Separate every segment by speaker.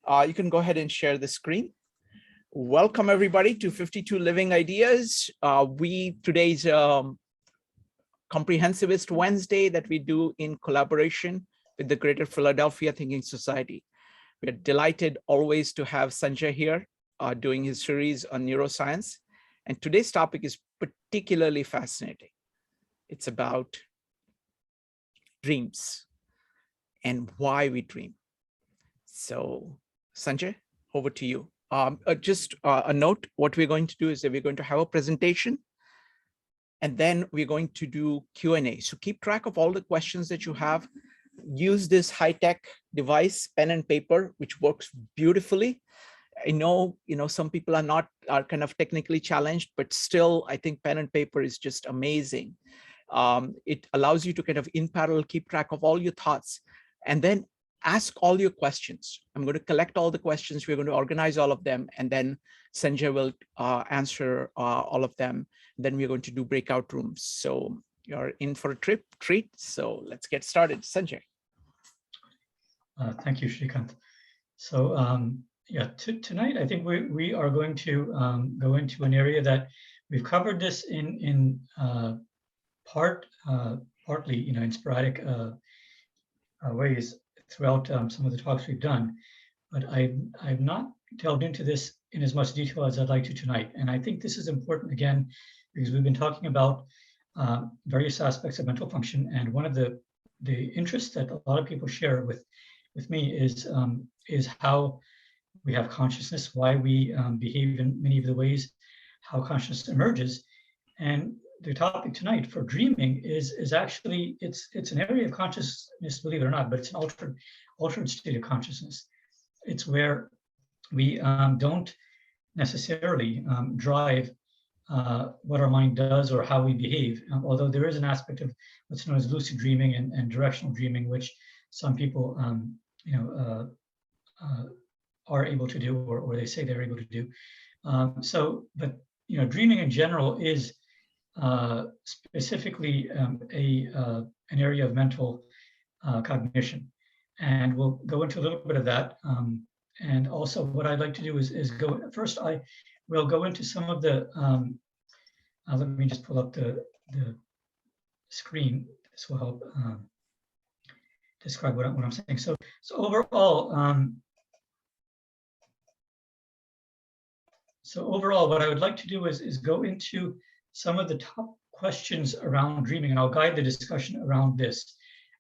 Speaker 1: You can go ahead and share the screen. Welcome everybody to 52 Living Ideas. Today's Comprehensivist Wednesday that we do in collaboration with the Greater Philadelphia Thinking Society. We're delighted always to have Sanjay here doing his series on neuroscience. And today's topic is particularly fascinating. It's about dreams and why we dream. So Sanjay, over to you. Just a note, what we're going to do is that we're going to have a presentation and then we're going to do Q&A. So keep track of all the questions that you have. Use this high-tech device, pen and paper, which works beautifully. I know, some people are kind of technically challenged, but still, I think pen and paper is just amazing. It allows you to kind of in parallel keep track of all your thoughts and then ask all your questions. I'm going to collect all the questions. We're going to organize all of them, and then Sanjay will answer all of them. Then we're going to do breakout rooms. So you're in for a treat. So let's get started. Sanjay.
Speaker 2: Thank you, Shrikant. So tonight I think we are going to go into an area that we've covered this in partly, in sporadic ways throughout some of the talks we've done, but I've not delved into this in as much detail as I'd like to tonight. And I think this is important, again, because we've been talking about various aspects of mental function. And one of the interests that a lot of people share with me is how we have consciousness, why we behave in many of the ways, how consciousness emerges. And the topic tonight for dreaming is actually, it's an area of consciousness, believe it or not, but it's an altered state of consciousness. It's where we don't necessarily drive what our mind does or how we behave, although there is an aspect of what's known as lucid dreaming and directional dreaming, which some people are able to do, or they say they're able to do. But dreaming in general is specifically an area of mental cognition, and we'll go into a little bit of that. And also, what I'd like to do is go first. I will go into some of the. Let me just pull up the screen. This will help describe what I'm saying. So overall. So overall, what I would like to do is go into some of the top questions around dreaming, and I'll guide the discussion around this,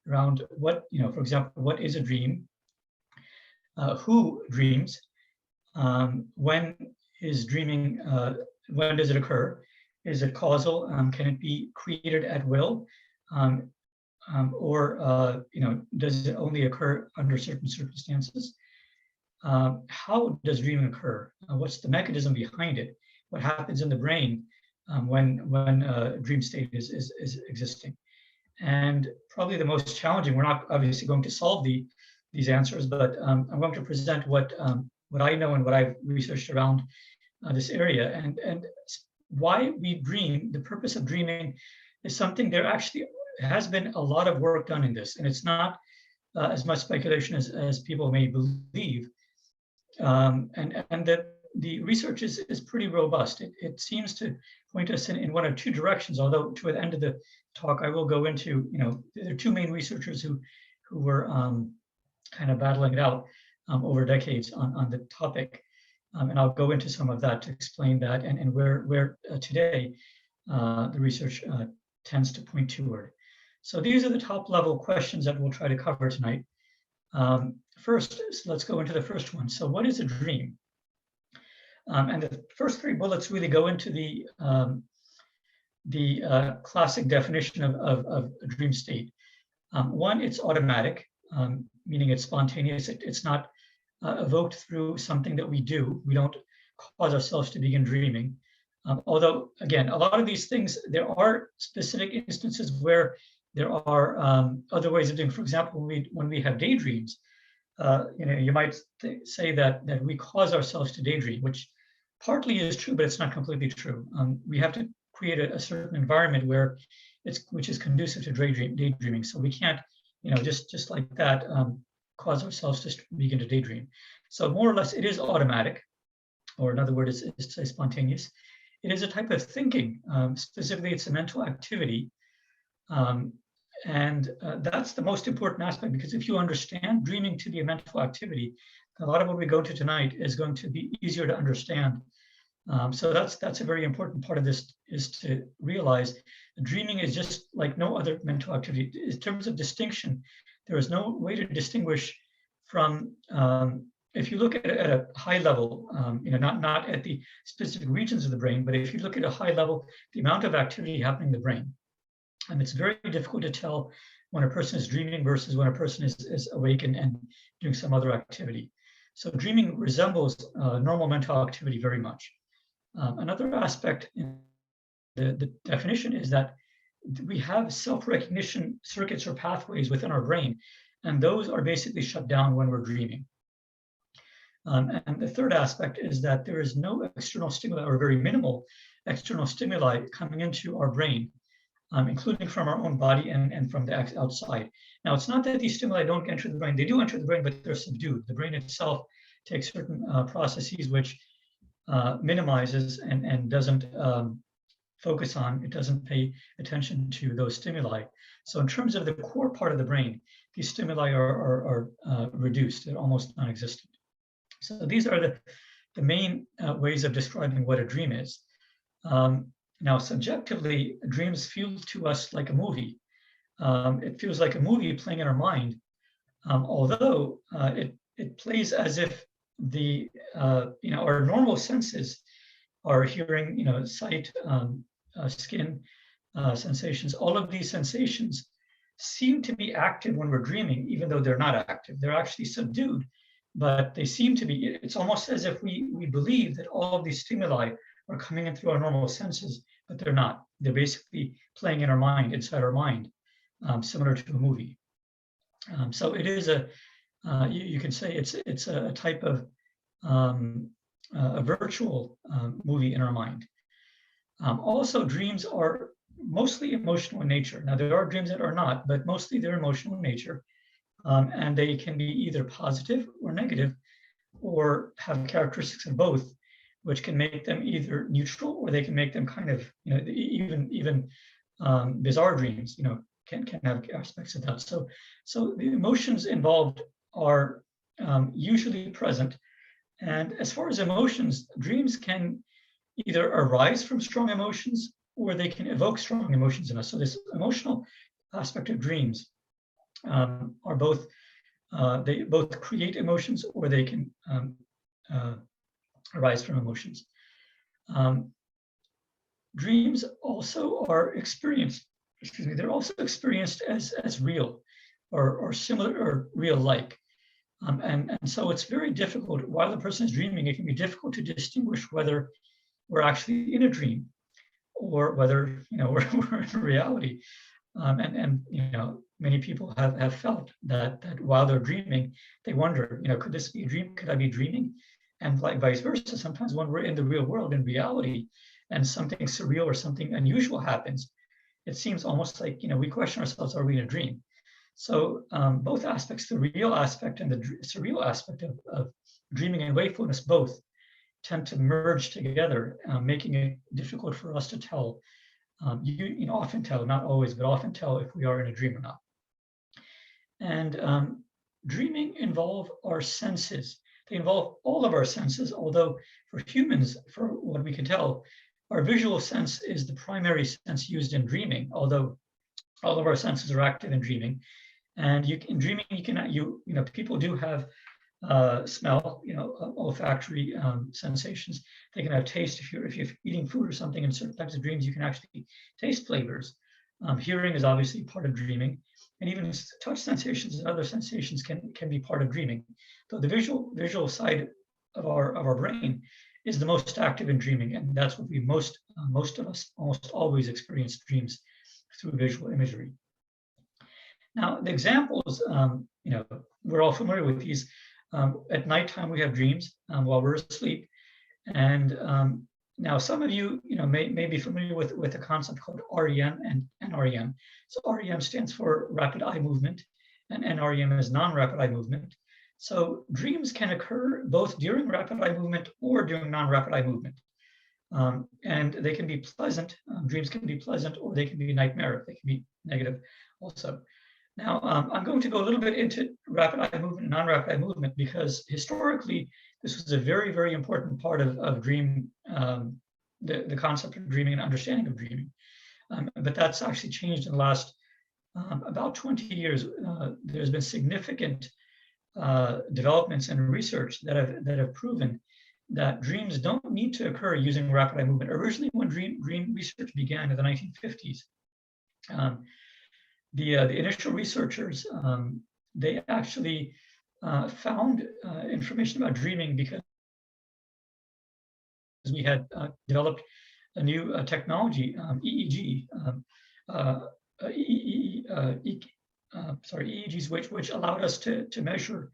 Speaker 2: around what, for example, what is a dream? Who dreams? When is dreaming, when does it occur? Is it causal? Can it be created at will? Or does it only occur under certain circumstances? How does dreaming occur? What's the mechanism behind it? What happens in the brain when a dream state is existing? And probably the most challenging, we're not obviously going to solve these answers, but I'm going to present what I know and what I've researched around this area, and why we dream. The purpose of dreaming is something, there actually has been a lot of work done in this, and it's not as much speculation as people may believe. And that the research is pretty robust. It seems to point us in one of two directions, although toward the end of the talk, I will go into, there are two main researchers who were kind of battling it out over decades on the topic. And I'll go into some of that to explain that and where today the research tends to point toward. So these are the top level questions that we'll try to cover tonight. First, let's go into the first one. So what is a dream? And the first three bullets really go into the classic definition of a dream state. One, it's automatic, meaning it's spontaneous. It's not evoked through something that we do. We don't cause ourselves to begin dreaming. Although, again, a lot of these things, there are specific instances where there are other ways of doing. For example, when we have daydreams, you might say that we cause ourselves to daydream, which partly is true, but it's not completely true. We have to create a certain environment which is conducive to daydreaming. So we can't, just like that, cause ourselves to begin to daydream. So more or less, it is automatic, or in other words, it's spontaneous. It is a type of thinking. Specifically, it's a mental activity. That's the most important aspect, because if you understand dreaming to be a mental activity, a lot of what we go to tonight is going to be easier to understand. So that's a very important part of this, is to realize that dreaming is just like no other mental activity. In terms of distinction, there is no way to distinguish from, if you look at a high level, not at the specific regions of the brain, but if you look at a high level, the amount of activity happening in the brain. And it's very difficult to tell when a person is dreaming versus when a person is awake and doing some other activity. So dreaming resembles normal mental activity very much. Another aspect in the definition is that we have self-recognition circuits or pathways within our brain, and those are basically shut down when we're dreaming. And the third aspect is that there is no external stimuli, or very minimal external stimuli, coming into our brain, including from our own body and from the outside. Now, it's not that these stimuli don't enter the brain. They do enter the brain, but they're subdued. The brain itself takes certain processes which minimizes and doesn't focus on, it doesn't pay attention to those stimuli. So in terms of the core part of the brain, these stimuli are reduced, they're almost non-existent. So these are the main ways of describing what a dream is. Now, subjectively, dreams feel to us like a movie. It feels like a movie playing in our mind, although it plays as if our normal senses are hearing, sight, skin, sensations. All of these sensations seem to be active when we're dreaming, even though they're not active. They're actually subdued, but they seem to be. It's almost as if we believe that all of these stimuli are coming in through our normal senses, but they're not. They're basically playing in our mind, inside our mind, similar to a movie. So it is you can say it's a type of a virtual movie in our mind. Also, dreams are mostly emotional in nature. Now, there are dreams that are not, but mostly they're emotional in nature. And they can be either positive or negative, or have characteristics of both, which can make them either neutral, or they can make them kind of, even bizarre dreams, can have aspects of that. So the emotions involved are usually present. And as far as emotions, dreams can either arise from strong emotions, or they can evoke strong emotions in us. So this emotional aspect of dreams are both, they both create emotions, or they can arise from emotions. Dreams also are experienced, they're also experienced as real, or similar, or real-like. And so it's very difficult, while the person is dreaming, it can be difficult to distinguish whether we're actually in a dream, or whether we're in reality. Many people have felt that while they're dreaming, they wonder, could this be a dream? Could I be dreaming? And like vice versa, sometimes when we're in the real world, in reality, and something surreal or something unusual happens, it seems almost like we question ourselves: are we in a dream? So both aspects, the real aspect and the surreal aspect of dreaming and wakefulness, both tend to merge together, making it difficult for us to tell. You often tell, not always, but often tell if we are in a dream or not. And dreaming involve our senses. They involve all of our senses, although for humans, for what we can tell, our visual sense is the primary sense used in dreaming, although all of our senses are active in dreaming. And in dreaming, people do have smell, olfactory sensations. They can have taste. If you're eating food or something in certain types of dreams, you can actually taste flavors. Hearing is obviously part of dreaming, and even touch sensations and other sensations can be part of dreaming. So the visual side of our brain is the most active in dreaming, and that's what we most of us almost always experience dreams through visual imagery. Now, the examples, we're all familiar with these. At nighttime, we have dreams while we're asleep. And now some of you, may be familiar with a concept called REM and NREM. So REM stands for rapid eye movement, and NREM is non-rapid eye movement. So dreams can occur both during rapid eye movement or during non-rapid eye movement. And they can be pleasant. Dreams can be pleasant, or they can be nightmaric. They can be negative also. Now, I'm going to go a little bit into rapid eye movement and non-rapid eye movement because historically, this was a very, very important part of dream, the concept of dreaming and understanding of dreaming. But that's actually changed in the last about 20 years. There's been significant developments and research that have proven that dreams don't need to occur using rapid eye movement. Originally, when dream research began in the 1950s, the initial researchers, they actually found information about dreaming because we had developed a new technology, EEG, EEGs, which allowed us to measure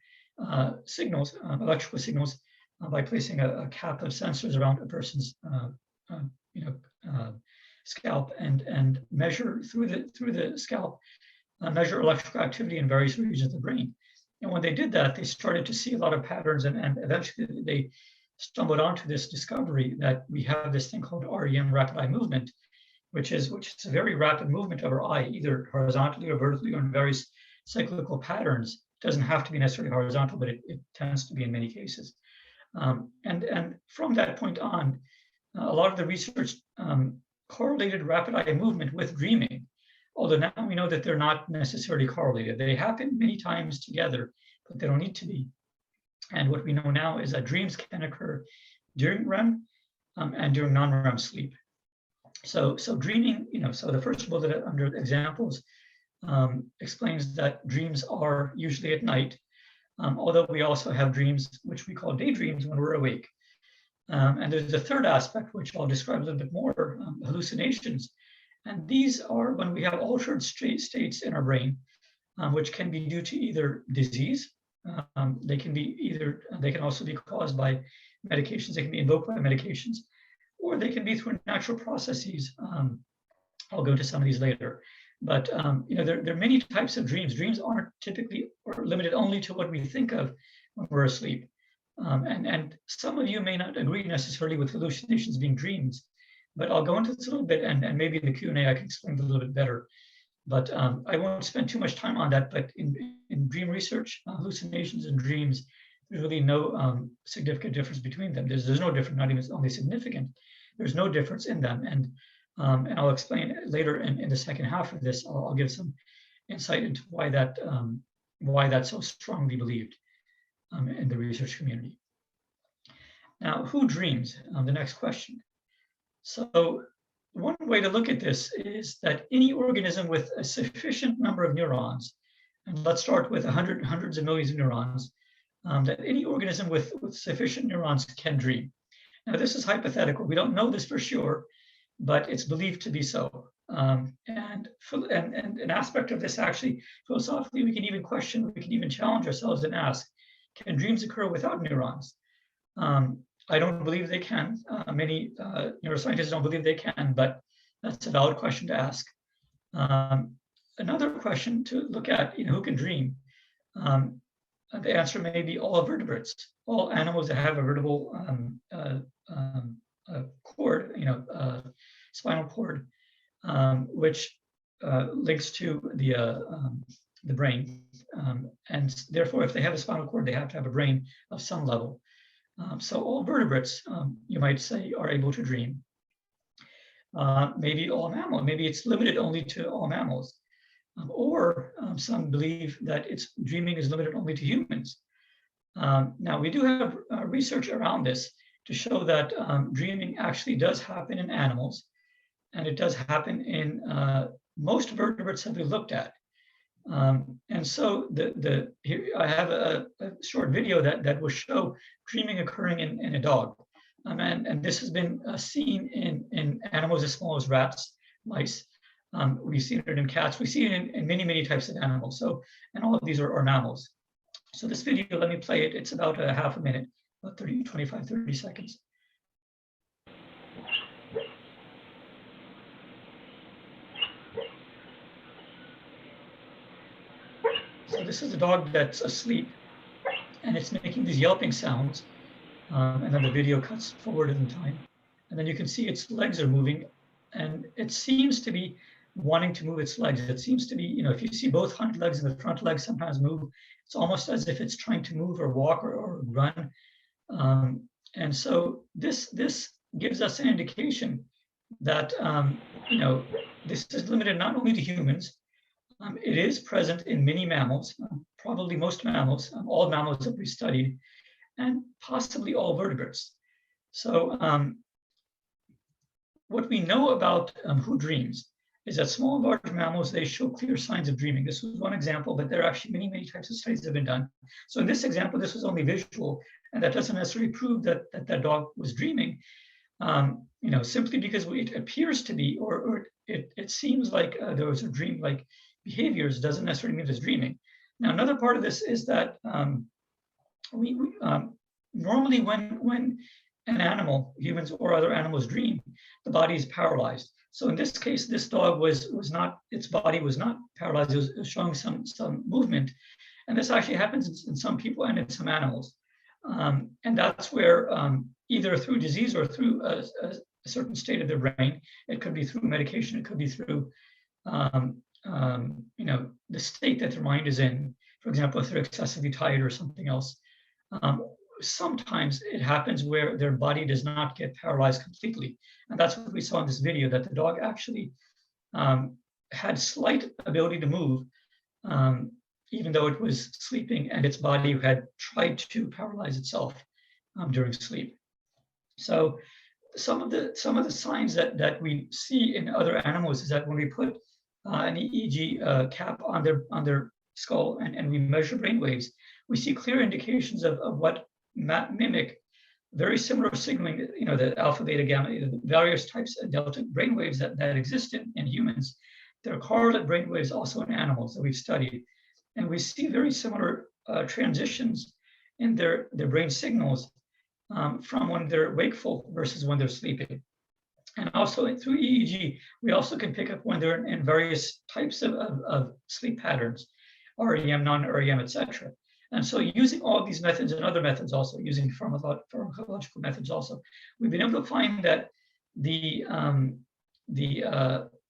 Speaker 2: signals, electrical signals, by placing a cap of sensors around a person's scalp and measure through the scalp, measure electrical activity in various regions of the brain. And when they did that, they started to see a lot of patterns, and eventually they stumbled onto this discovery that we have this thing called REM, rapid eye movement, which is a very rapid movement of our eye, either horizontally or vertically, or in various cyclical patterns. It doesn't have to be necessarily horizontal, but it tends to be in many cases. And from that point on, a lot of the research correlated rapid eye movement with dreaming, although now we know that they're not necessarily correlated. They happen many times together, but they don't need to be. And what we know now is that dreams can occur during REM and during non-REM sleep. So dreaming, so the first bullet under examples explains that dreams are usually at night, although we also have dreams, which we call daydreams, when we're awake. And there's a third aspect, which I'll describe a little bit more, hallucinations. And these are when we have altered states in our brain, which can be due to either disease. They can also be caused by medications. They can be invoked by medications, or they can be through natural processes. I'll go into some of these later. But there are many types of dreams. Dreams aren't typically or limited only to what we think of when we're asleep. And some of you may not agree necessarily with hallucinations being dreams, but I'll go into this a little bit, and maybe in the Q&A I can explain it a little bit better. But I won't spend too much time on that. But in dream research, hallucinations and dreams, there's really no significant difference between them. There's no difference, not even only significant. There's no difference in them. And I'll explain later in the second half of this. I'll give some insight into why that's so strongly believed in the research community. Now, who dreams? The next question. So one way to look at this is that any organism with a sufficient number of neurons, and let's start with hundreds of millions of neurons, that any organism with sufficient neurons can dream. Now, this is hypothetical. We don't know this for sure, but it's believed to be so. And an aspect of this, actually, philosophically, we can even question, we can even challenge ourselves and ask, can dreams occur without neurons? I don't believe they can. Many neuroscientists don't believe they can, but that's a valid question to ask. Another question to look at, who can dream? The answer may be all vertebrates, all animals that have a vertebral cord, spinal cord, which links to the brain. And therefore, if they have a spinal cord, they have to have a brain of some level. So all vertebrates, you might say, are able to dream. Maybe all mammals, maybe it's limited only to all mammals. Or some believe that dreaming is limited only to humans. Now, we do have research around this to show that dreaming actually does happen in animals, and it does happen in most vertebrates that we looked at. And so here I have a short video that will show dreaming occurring in a dog. And this has been seen in animals as small as rats, mice. We've seen it in cats. We see it in many, many types of animals. So, and all of these are mammals. So this video, let me play it. It's about a half a minute, about 30 seconds. So this is a dog that's asleep. and it's making these yelping sounds. And then the video cuts forward in time. And then you can see its legs are moving, and it seems to be wanting to move its legs. It seems to be, if you see both hind legs and the front legs sometimes move, it's almost as if it's trying to move or walk or run. And so this gives us an indication that, this is limited not only to humans, it is present in many mammals, probably most mammals, all mammals that we studied, and possibly all vertebrates. So what we know about who dreams is that small and large mammals, they show clear signs of dreaming. This was one example, but there are actually many, many types of studies that have been done. So in this example, this was only visual, and that doesn't necessarily prove that that dog was dreaming, simply because it appears to be, or it seems like there was a dream-like behaviors doesn't necessarily mean it's dreaming. Now, another part of this is that we normally when an animal, humans or other animals, dream, the body is paralyzed. So in this case, this dog was not, its body was not paralyzed. It was showing some movement, and this actually happens in some people and in some animals. And that's where either through disease or through a certain state of their brain, it could be through medication, it could be through the state that their mind is in. For example, if they're excessively tired or something else. Sometimes it happens where their body does not get paralyzed completely. And that's what we saw in this video, that the dog actually had slight ability to move, even though it was sleeping, and its body had tried to paralyze itself during sleep. So some of the signs that we see in other animals is that when we put an EEG cap on their skull and we measure brain waves, we see clear indications of what mimic very similar signaling, the alpha, beta, gamma, the various types of delta brain waves that exist in humans. There are correlate brain waves also in animals that we've studied. And we see very similar transitions in their brain signals from when they're wakeful versus when they're sleeping. And also through EEG, we also can pick up when they're in various types of sleep patterns, REM, non-REM, etc. And so using all these methods and other methods also, using pharmacological methods also, we've been able to find that the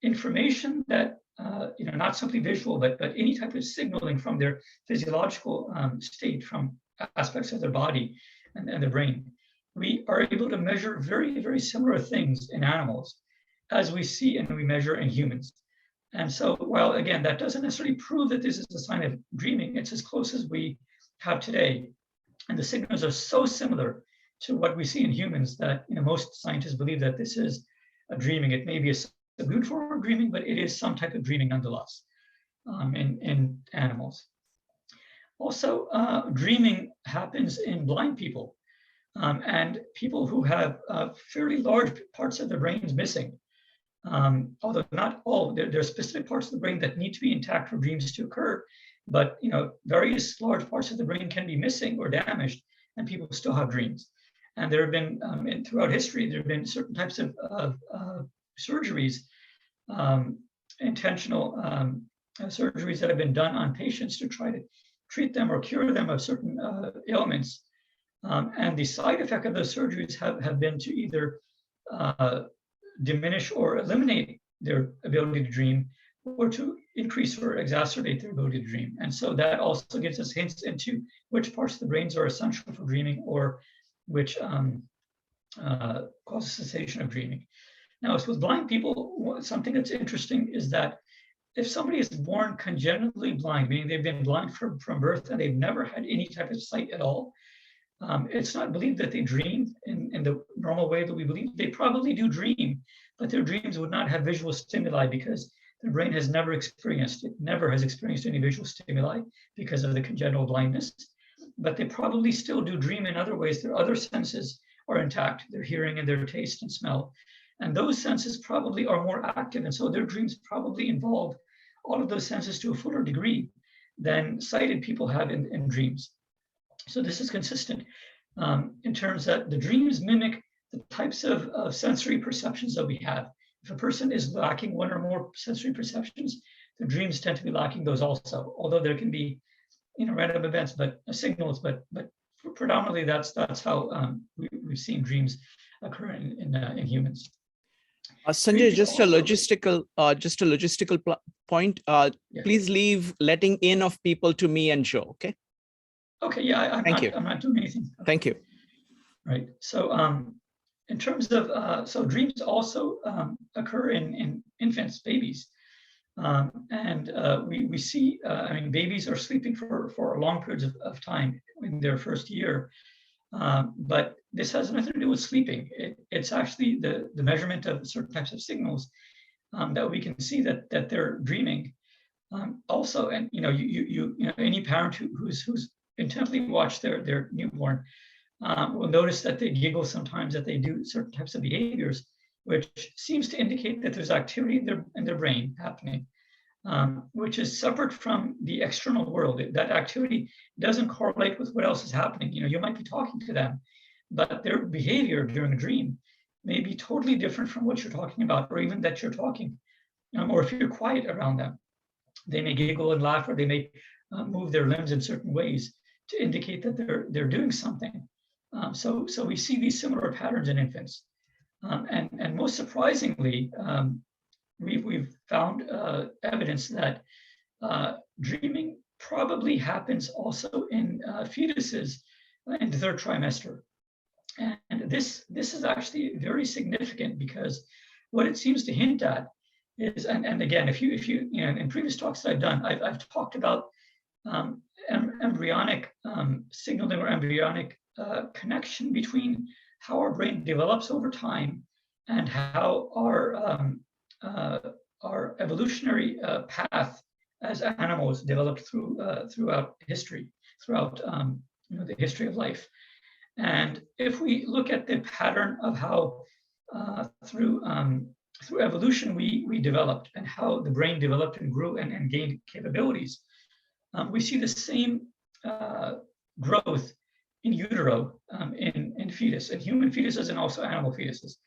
Speaker 2: information that, not simply visual, but any type of signaling from their physiological state, from aspects of their body and their brain, we are able to measure very, very similar things in animals as we see and we measure in humans. And so, while again, that doesn't necessarily prove that this is a sign of dreaming, it's as close as we have today. And the signals are so similar to what we see in humans that most scientists believe that this is a dreaming. It may be a subdued form of dreaming, but it is some type of dreaming nonetheless in animals. Also, dreaming happens in blind people and people who have fairly large parts of their brains missing. Although not all, there are specific parts of the brain that need to be intact for dreams to occur, but various large parts of the brain can be missing or damaged, and people still have dreams. And there have been, throughout history, there have been certain types of surgeries, intentional surgeries that have been done on patients to try to treat them or cure them of certain ailments. And the side effect of those surgeries have been to either diminish or eliminate their ability to dream, or to increase or exacerbate their ability to dream. And so that also gives us hints into which parts of the brains are essential for dreaming, or which cause cessation of dreaming. Now, with blind people, something that's interesting is that if somebody is born congenitally blind, meaning they've been blind from birth and they've never had any type of sight at all, it's not believed that they dream in the normal way that we believe. They probably do dream, but their dreams would not have visual stimuli because their brain has never experienced any visual stimuli because of the congenital blindness. But they probably still do dream in other ways. Their other senses are intact, their hearing and their taste and smell. And those senses probably are more active. And so their dreams probably involve all of those senses to a fuller degree than sighted people have in dreams. So this is consistent in terms that the dreams mimic the types of sensory perceptions that we have. If a person is lacking one or more sensory perceptions, the dreams tend to be lacking those also, although there can be random events, but signals, but predominantly that's how we've seen dreams occur in humans.
Speaker 1: Sanjay,
Speaker 2: Dreams
Speaker 1: just a logistical point.
Speaker 2: Yeah.
Speaker 1: Please leave letting in of people to me and Joe. Okay.
Speaker 2: Okay. Yeah. I'm not doing anything. Okay.
Speaker 1: Thank you.
Speaker 2: Right. So in terms of so dreams also occur in infants, babies. We see, I mean, babies are sleeping for long periods of time in their first year, but this has nothing to do with sleeping. It's actually the measurement of certain types of signals that we can see that they're dreaming. Also, and any parent who's intently watched their newborn will notice that they giggle sometimes, that they do certain types of behaviors, which seems to indicate that there's activity in their brain happening. Which is separate from the external world. That activity doesn't correlate with what else is happening. You might be talking to them, but their behavior during a dream may be totally different from what you're talking about, or even that you're talking. Or if you're quiet around them, they may giggle and laugh, or they may move their limbs in certain ways to indicate that they're doing something. So we see these similar patterns in infants. And most surprisingly, we've found evidence that dreaming probably happens also in fetuses in the third trimester. And this is actually very significant, because what it seems to hint at is, and again, if you in previous talks that I've done, I've talked about embryonic signaling, or embryonic connection between how our brain develops over time and how our evolutionary path as animals developed throughout history, throughout the history of life. And if we look at the pattern of how through evolution we developed, and how the brain developed and grew and gained capabilities, we see the same growth in utero, in fetus, in human fetuses and also animal fetuses.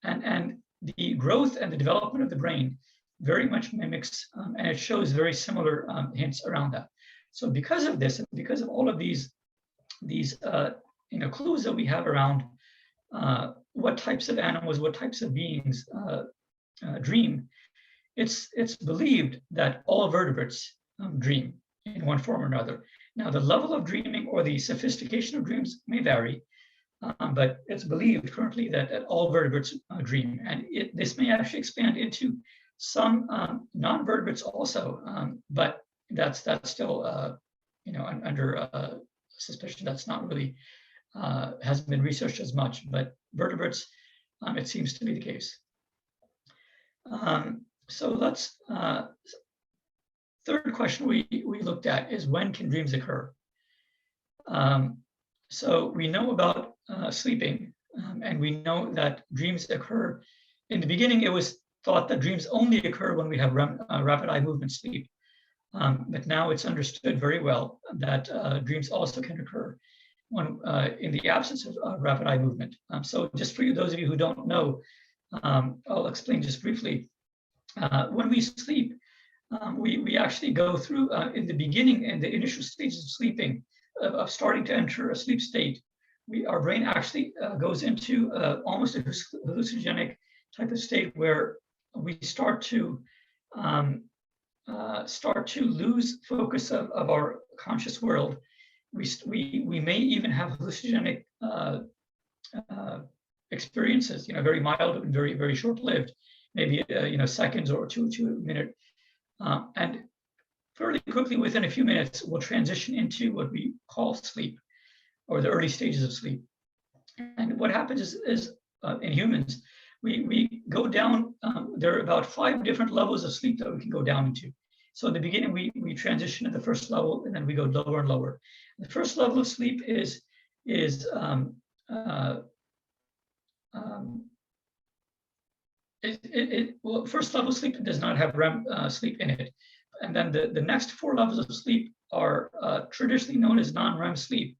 Speaker 2: And the growth and the development of the brain very much mimics, and it shows very similar hints around that. So because of this, and because of all of these clues that we have around what types of animals, what types of beings dream, it's believed that all vertebrates dream in one form or another. Now, the level of dreaming or the sophistication of dreams may vary, but it's believed currently that all vertebrates dream, and this may actually expand into some non-vertebrates also, but that's still under suspicion. That's not really hasn't been researched as much, but vertebrates, it seems to be the case. So let's third question we looked at is, when can dreams occur? So we know about sleeping, and we know that dreams occur. In the beginning, it was thought that dreams only occur when we have rapid eye movement sleep. But now it's understood very well that dreams also can occur when in the absence of rapid eye movement. So just for you, those of you who don't know, I'll explain just briefly. When we sleep, we actually go through, in the beginning, in the initial stages of sleeping, of starting to enter a sleep state, our brain actually goes into almost a hallucinogenic type of state, where we start to lose focus of our conscious world. We may even have hallucinogenic experiences, very mild and very, very short-lived, maybe seconds or two a minute, and fairly quickly, within a few minutes, we'll transition into what we call sleep, or the early stages of sleep. And what happens is in humans, we go down. There are about 5 different levels of sleep that we can go down into. So in the beginning, we transition to the first level, and then we go lower and lower. The first level of sleep is first level of sleep does not have REM sleep in it. And then the next 4 levels of sleep are traditionally known as non-REM sleep.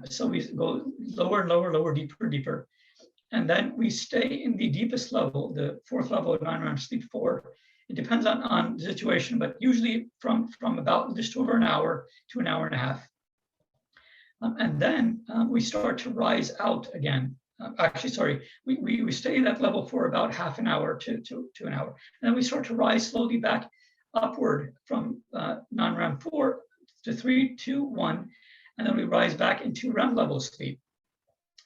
Speaker 2: So we go lower and lower, lower, deeper, deeper. And then we stay in the deepest level, the 4th level of non-REM sleep 4, It depends on the situation, but usually from about just over an hour to an hour and a half. And then we start to rise out again. Actually, sorry, we stay at that level for about half an hour to an hour. And then we start to rise slowly back upward from non-REM 4 to 3, 2, 1, and then we rise back into REM level sleep.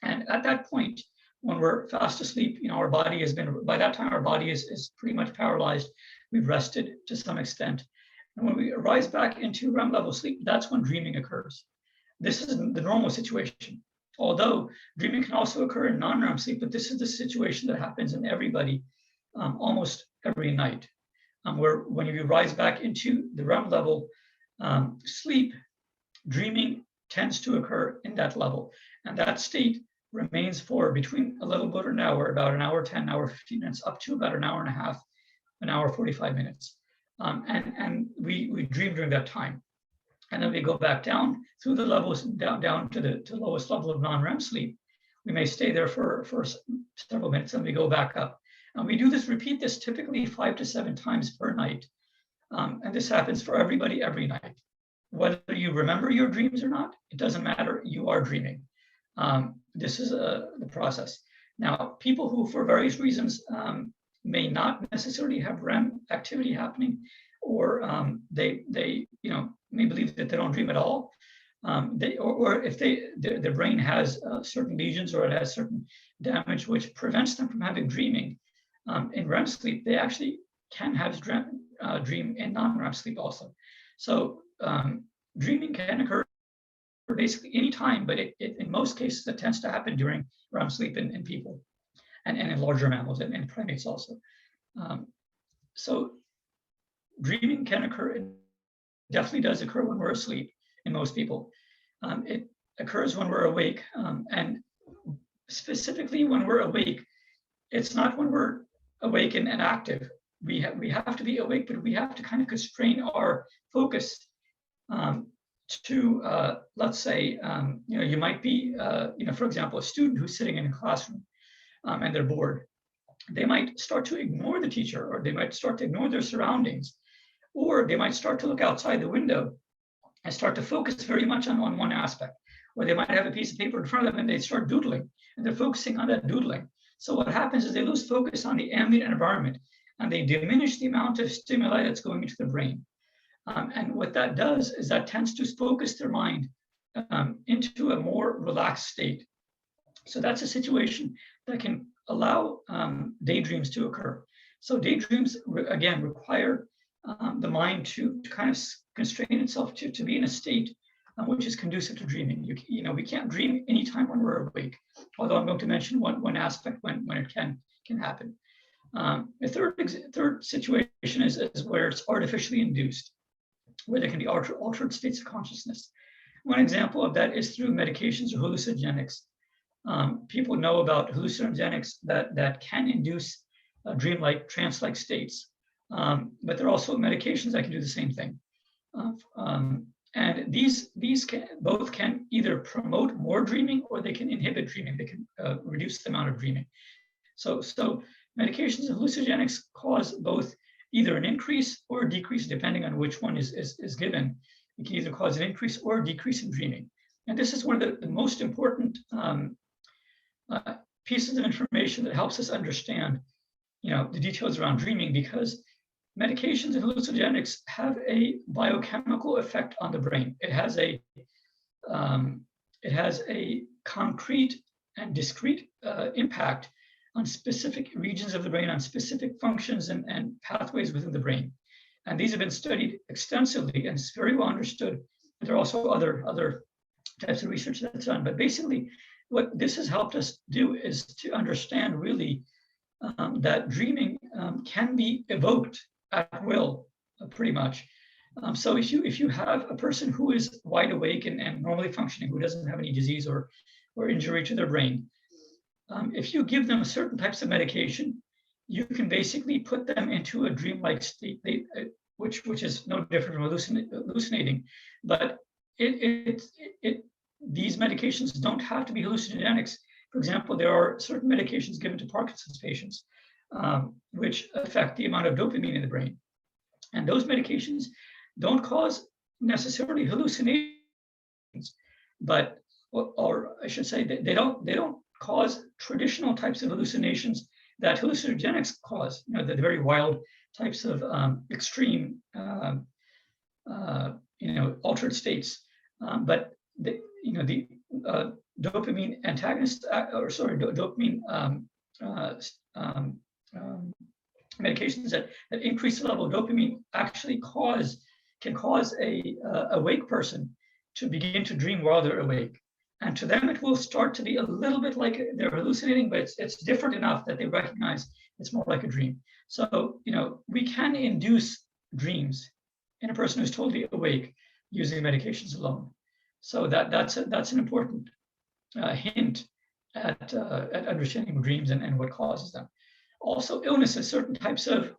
Speaker 2: And at that point, when we're fast asleep, our body has been, by that time, our body is pretty much paralyzed. We've rested to some extent. And when we rise back into REM level sleep, that's when dreaming occurs. This is the normal situation. Although dreaming can also occur in non-REM sleep, but this is the situation that happens in everybody almost every night, where when you rise back into the REM level sleep, dreaming tends to occur in that level. And that state remains for between a little bit an hour, about an hour 10, an hour 15 minutes, up to about an hour and a half, an hour 45 minutes. And we dream during that time. And then we go back down through the levels, down to the lowest level of non-REM sleep. We may stay there for several minutes, and we go back up. And we repeat this typically 5 to 7 times per night. And this happens for everybody every night. Whether you remember your dreams or not, it doesn't matter, you are dreaming. This is the process. Now, people who, for various reasons, may not necessarily have REM activity happening, or they may believe that they don't dream at all, or if their brain has certain lesions, or it has certain damage which prevents them from having dreaming in REM sleep, they actually can have dream in non-REM sleep also. So dreaming can occur basically any time, but in most cases it tends to happen during REM sleep in people and in larger mammals and primates also. So dreaming can occur. It definitely does occur when we're asleep in most people. It occurs when we're awake, and specifically when we're awake, it's not when we're awake and active. We have to be awake, but we have to kind of constrain our focus to, let's say, you might be, for example, a student who's sitting in a classroom and they're bored. They might start to ignore the teacher, or they might start to ignore their surroundings, or they might start to look outside the window and start to focus very much on one aspect. Or they might have a piece of paper in front of them and they start doodling, and they're focusing on that doodling. So what happens is they lose focus on the ambient environment, and they diminish the amount of stimuli that's going into the brain. And what that does is that tends to focus their mind into a more relaxed state. So that's a situation that can allow daydreams to occur. So daydreams, again, require the mind to kind of constrain itself to be in a state which is conducive to dreaming. We can't dream anytime when we're awake, although I'm going to mention one aspect when it can happen. The third situation is where it's artificially induced, where there can be altered states of consciousness. One example of that is through medications or hallucinogenics. People know about hallucinogenics that can induce dreamlike, trance-like states, but there are also medications that can do the same thing. And these both can either promote more dreaming, or they can inhibit dreaming. They can reduce the amount of dreaming. So medications and hallucinogenics cause both either an increase or a decrease, depending on which one is given. It can either cause an increase or a decrease in dreaming. And this is one of the most important pieces of information that helps us understand, the details around dreaming, because medications and hallucinogenics have a biochemical effect on the brain. It has a concrete and discrete impact on specific regions of the brain, on specific functions and pathways within the brain. And these have been studied extensively, and it's very well understood. There are also other types of research that's done. But basically, what this has helped us do is to understand really that dreaming can be evoked at will, pretty much. So if you have a person who is wide awake and normally functioning, who doesn't have any disease or injury to their brain, if you give them certain types of medication, you can basically put them into a dreamlike state, which is no different from hallucinating. But these medications don't have to be hallucinogenics. For example, there are certain medications given to Parkinson's patients which affect the amount of dopamine in the brain. And those medications don't cause necessarily hallucinations, but, or I should say, they don't cause traditional types of hallucinations that hallucinogenics cause. You know, the very wild types of extreme, altered states. But the dopamine antagonists, dopamine medications that increase the level of dopamine actually can cause a awake person to begin to dream while they're awake. And to them, it will start to be a little bit like they're hallucinating, but it's different enough that they recognize it's more like a dream. So, we can induce dreams in a person who's totally awake using medications alone. So that's an important hint at understanding dreams and what causes them. Also, illnesses, certain types of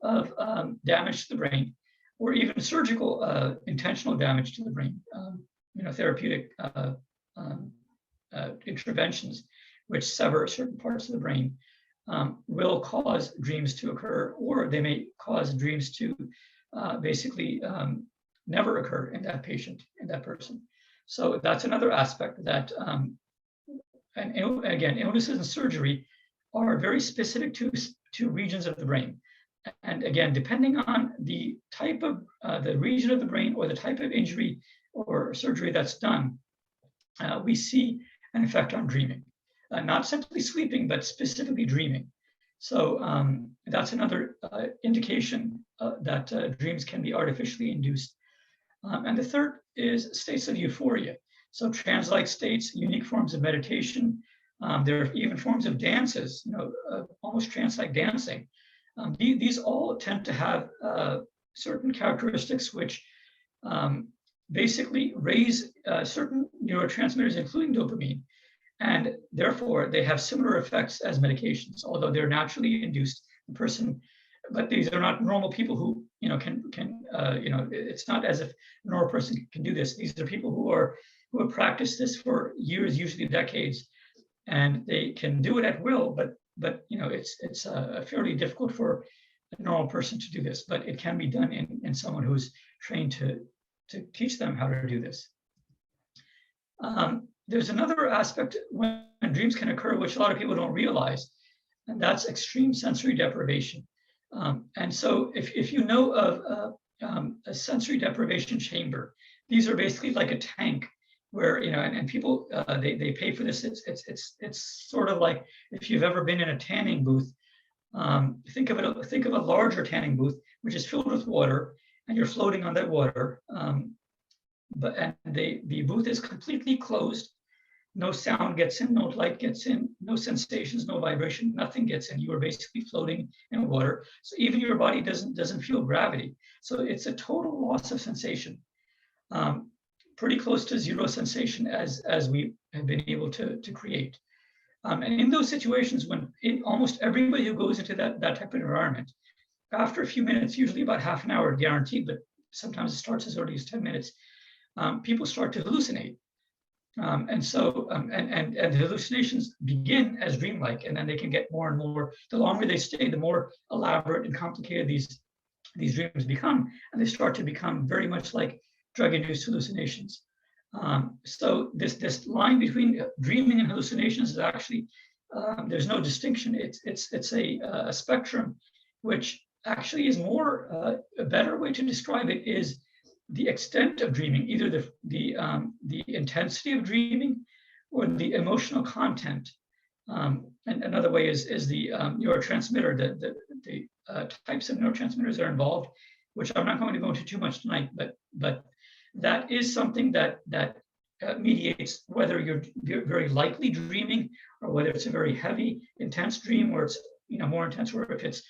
Speaker 2: damage to the brain, or even surgical intentional damage to the brain, therapeutic interventions which sever certain parts of the brain will cause dreams to occur, or they may cause dreams to basically never occur in that patient, in that person. So that's another aspect that, and again, illnesses and surgery are very specific to regions of the brain. And again, depending on the type of the region of the brain or the type of injury or surgery that's done, we see an effect on dreaming, not simply sleeping, but specifically dreaming. So that's another indication that dreams can be artificially induced. And the third is states of euphoria. So trance-like states, unique forms of meditation. There are even forms of dances, almost trance-like dancing. These all tend to have certain characteristics which basically raise certain neurotransmitters, including dopamine, and therefore they have similar effects as medications, although they're naturally induced in person. But these are not normal people who it's not as if a normal person can do this. These are people who have practiced this for years, usually decades, and they can do it at will. But it's fairly difficult for a normal person to do this. But it can be done in someone who's trained to teach them how to do this. There's another aspect when dreams can occur, which a lot of people don't realize, and that's extreme sensory deprivation. And so if you know of a sensory deprivation chamber, these are basically like a tank where, and people, they pay for this. It's sort of like if you've ever been in a tanning booth, think of a larger tanning booth, which is filled with water, and you're floating on that water. But the booth is completely closed. No sound gets in, no light gets in, no sensations, no vibration, nothing gets in. You are basically floating in water. So even your body doesn't feel gravity. So it's a total loss of sensation, pretty close to zero sensation as we have been able to create. And in those situations, when almost everybody who goes into that type of environment, after a few minutes, usually about half an hour guaranteed, but sometimes it starts as early as 10 minutes, people start to hallucinate. And the hallucinations begin as dreamlike, and then they can get more and more. The longer they stay, the more elaborate and complicated these dreams become, and they start to become very much like drug-induced hallucinations. So this line between dreaming and hallucinations is actually there's no distinction. It's a spectrum, which actually is more a better way to describe it is the extent of dreaming, either the intensity of dreaming or the emotional content. And another way is the neurotransmitter, the types of neurotransmitters that are involved, which I'm not going to go into too much tonight, but that is something that mediates whether you're very lightly dreaming or whether it's a very heavy, intense dream, or it's more intense, or if it's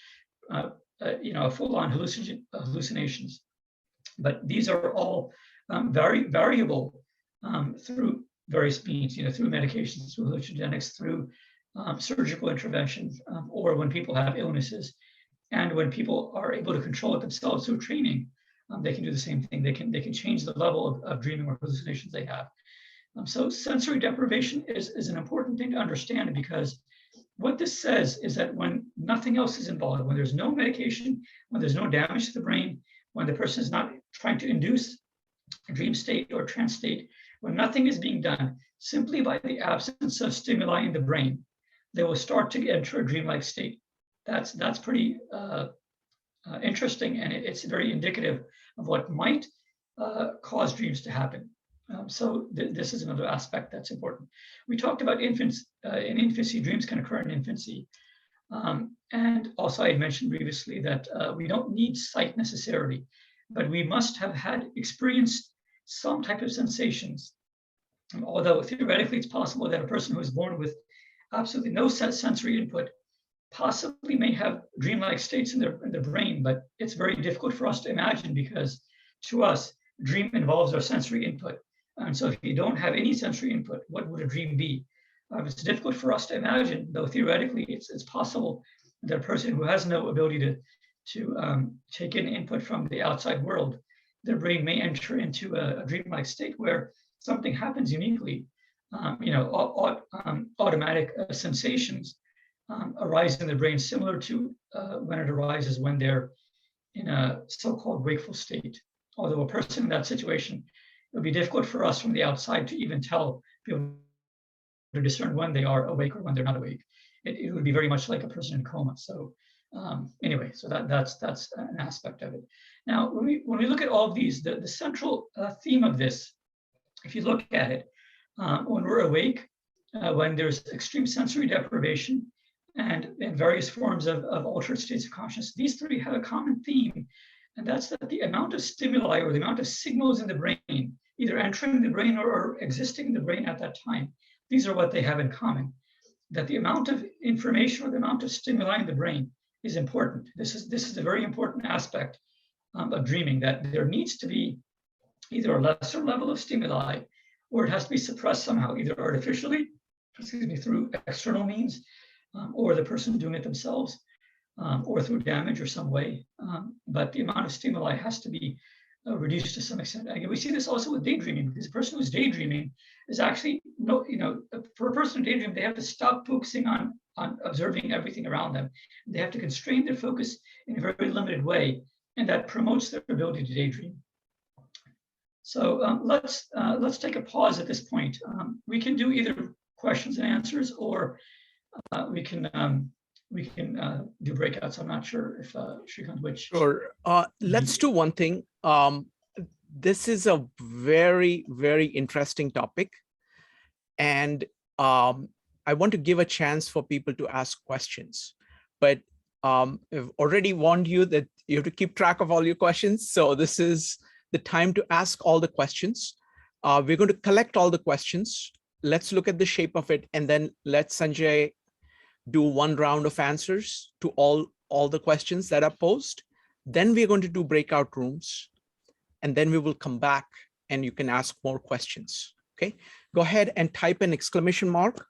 Speaker 2: a full-on hallucinations. But these are all very variable through various means, through medications, through hallucinogenics, through surgical interventions, or when people have illnesses, and when people are able to control it themselves through training, they can do the same thing. They can change the level of dreaming or hallucinations they have. So sensory deprivation is an important thing to understand, because what this says is that when nothing else is involved, when there's no medication, when there's no damage to the brain, when the person is not trying to induce a dream state or trance state, when nothing is being done, simply by the absence of stimuli in the brain, they will start to enter a dreamlike state. That's pretty interesting, and it's very indicative of what might cause dreams to happen. So this is another aspect that's important. We talked about infants. In infancy, dreams can occur in infancy. And also I had mentioned previously that we don't need sight necessarily, but we must have had experienced some type of sensations. Although theoretically it's possible that a person who is born with absolutely no sensory input possibly may have dreamlike states in their brain, but it's very difficult for us to imagine because to us, dream involves our sensory input. And so if you don't have any sensory input, what would a dream be? It's difficult for us to imagine, though theoretically it's possible that a person who has no ability to take in input from the outside world, their brain may enter into a dreamlike state where something happens uniquely. Automatic sensations arise in the brain, similar to when it arises when they're in a so-called wakeful state. Although a person in that situation, it would be difficult for us from the outside to even be able to discern when they are awake or when they're not awake. It would be very much like a person in coma. So anyway, so that's an aspect of it. Now, when we look at all of these, the central theme of this, if you look at it, when we're awake, when there's extreme sensory deprivation, and in various forms of altered states of consciousness, these three have a common theme, and that's that the amount of stimuli or the amount of signals in the brain, either entering the brain or existing in the brain at that time, these are what they have in common. That the amount of information or the amount of stimuli in the brain is important. This is a very important aspect of dreaming, that there needs to be either a lesser level of stimuli, or it has to be suppressed somehow, either artificially, through external means, or the person doing it themselves, or through damage or some way. But the amount of stimuli has to be reduced to some extent. Again, we see this also with daydreaming, because a person who's daydreaming is actually, for a person daydreaming, they have to stop focusing on observing everything around them. They have to constrain their focus in a very limited way, and that promotes their ability to daydream. So let's take a pause at this point. We can do either questions and answers, or we can do breakouts. I'm not sure if Shrikant, which.
Speaker 1: Sure. Let's do one thing. This is a very, very interesting topic. And I want to give a chance for people to ask questions. But I've already warned you that you have to keep track of all your questions. So this is the time to ask all the questions. We're going to collect all the questions. Let's look at the shape of it, and then let Sanjay do one round of answers to all the questions that are posed. Then we're going to do breakout rooms, and then we will come back and you can ask more questions. Okay, go ahead and type an exclamation mark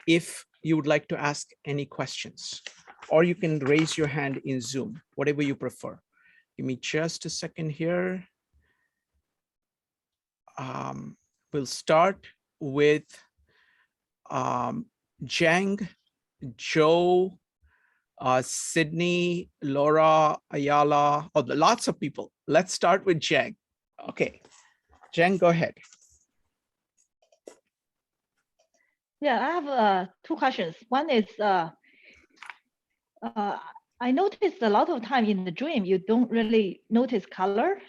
Speaker 1: if you would like to ask any questions, or you can raise your hand in Zoom, whatever you prefer. Give me just a second here. We'll start with Jang, Joe, Sydney, Laura, Ayala, lots of people. Let's start with Jang. Okay, Jang, go ahead.
Speaker 3: Yeah, I have two questions. One is, I noticed a lot of time in the dream, you don't really notice color.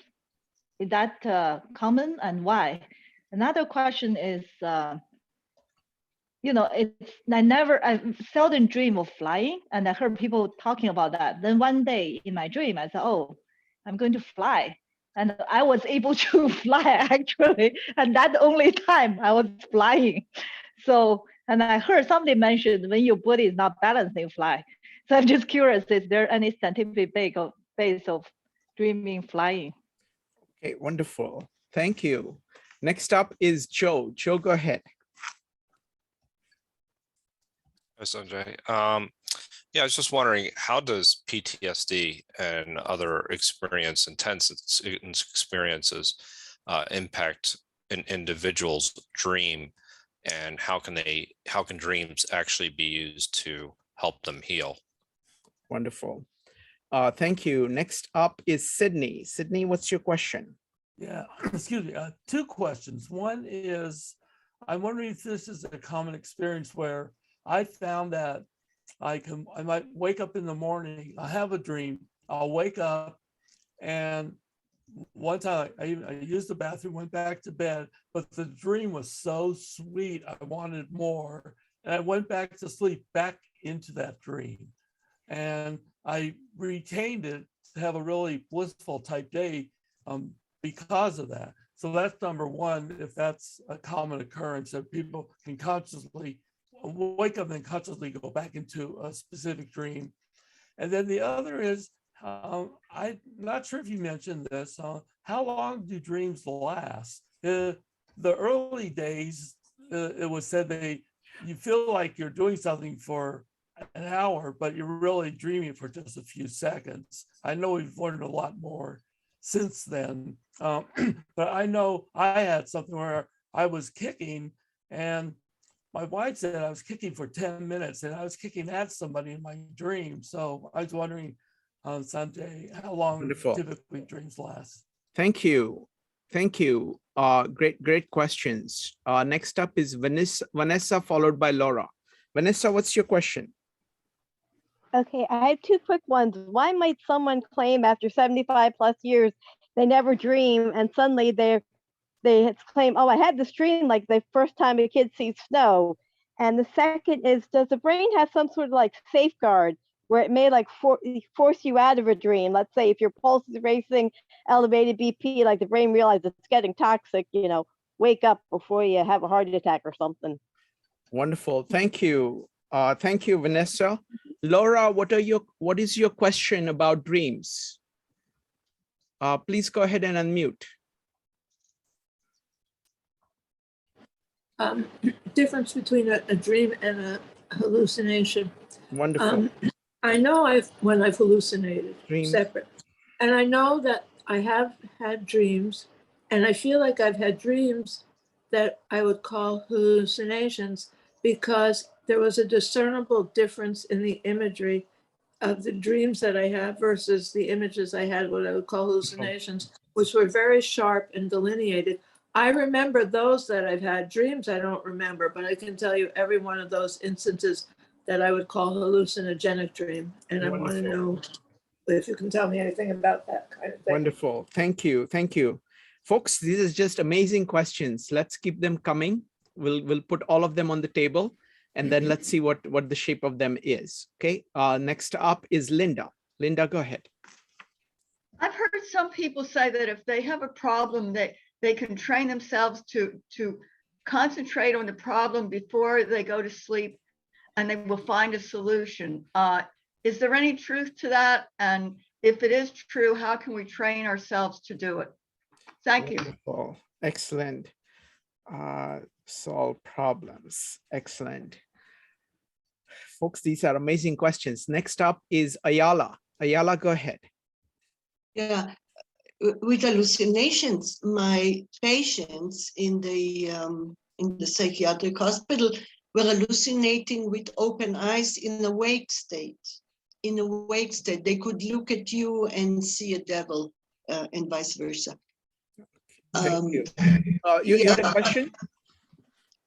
Speaker 3: Is that common, and why? Another question is, I seldom dream of flying, and I heard people talking about that. Then one day in my dream, I thought, oh, I'm going to fly. And I was able to fly actually, and that only time I was flying. So, and I heard somebody mentioned when your body is not balanced, you fly. So I'm just curious, is there any scientific base of dreaming flying?
Speaker 1: Okay, wonderful. Thank you. Next up is Joe. Joe, go ahead.
Speaker 4: Hi, Sanjay. Yeah, I was just wondering, how does PTSD and other intense experiences impact an individual's dream and how can dreams actually be used to help them heal?
Speaker 1: Wonderful. Thank you. Next up is Sydney. Sydney, what's your question?
Speaker 5: Yeah, excuse me. Two questions. One is, I'm wondering if this is a common experience where I found that I might wake up in the morning, I have a dream, I'll wake up, and one time I used the bathroom, went back to bed, but the dream was so sweet, I wanted more. And I went back to sleep, back into that dream. And I retained it to have a really blissful type day because of that. So that's number one, if that's a common occurrence, that people can consciously wake up and consciously go back into a specific dream. And then the other is, I'm not sure if you mentioned this, how long do dreams last? The early days, it was said you feel like you're doing something for an hour, but you're really dreaming for just a few seconds. I know we've learned a lot more since then, but I know I had something where I was kicking, and my wife said I was kicking for 10 minutes, and I was kicking at somebody in my dream. So I was wondering, Sanjay, how long
Speaker 1: Wonderful.
Speaker 5: typically dreams last?
Speaker 1: Thank you. Thank you. Great questions. Next up is Vanessa, followed by Laura. Vanessa, what's your question?
Speaker 6: Okay, I have two quick ones. Why might someone claim after 75 plus years they never dream, and suddenly they claim, oh, I had this dream like the first time a kid sees snow? And the second is, does the brain have some sort of like safeguard where it may like force you out of a dream? Let's say if your pulse is racing, elevated BP, like the brain realizes it's getting toxic, wake up before you have a heart attack or something.
Speaker 1: Wonderful. Thank you. Thank you, Vanessa. Laura, what is your question about dreams? Please go ahead and unmute.
Speaker 7: Difference between a dream and a hallucination.
Speaker 1: Wonderful.
Speaker 7: I know when I've hallucinated,
Speaker 1: Dreams.
Speaker 7: separate. And I know that I have had dreams, and I feel like I've had dreams that I would call hallucinations because there was a discernible difference in the imagery of the dreams that I have versus the images I had, what I would call hallucinations, which were very sharp and delineated. I remember those that I've had. Dreams I don't remember, but I can tell you every one of those instances that I would call hallucinogenic dream. And I want to know if you can tell me anything about that kind of thing.
Speaker 1: Wonderful. Thank you. Thank you. Folks, these are just amazing questions. Let's keep them coming. We'll put all of them on the table, and then let's see what the shape of them is. Okay. Next up is Linda. Linda, go ahead.
Speaker 8: I've heard some people say that if they have a problem, they can train themselves to concentrate on the problem before they go to sleep, and they will find a solution. Is there any truth to that? And if it is true, how can we train ourselves to do it? Thank you.
Speaker 1: Wonderful. Excellent. Solve problems. Excellent. Folks, these are amazing questions. Next up is Ayala. Ayala, go ahead.
Speaker 9: Yeah, with hallucinations, my patients in the psychiatric hospital were hallucinating with open eyes in a wake state. In a wake state, they could look at you and see a devil, and vice versa.
Speaker 1: Thank you. You had a question?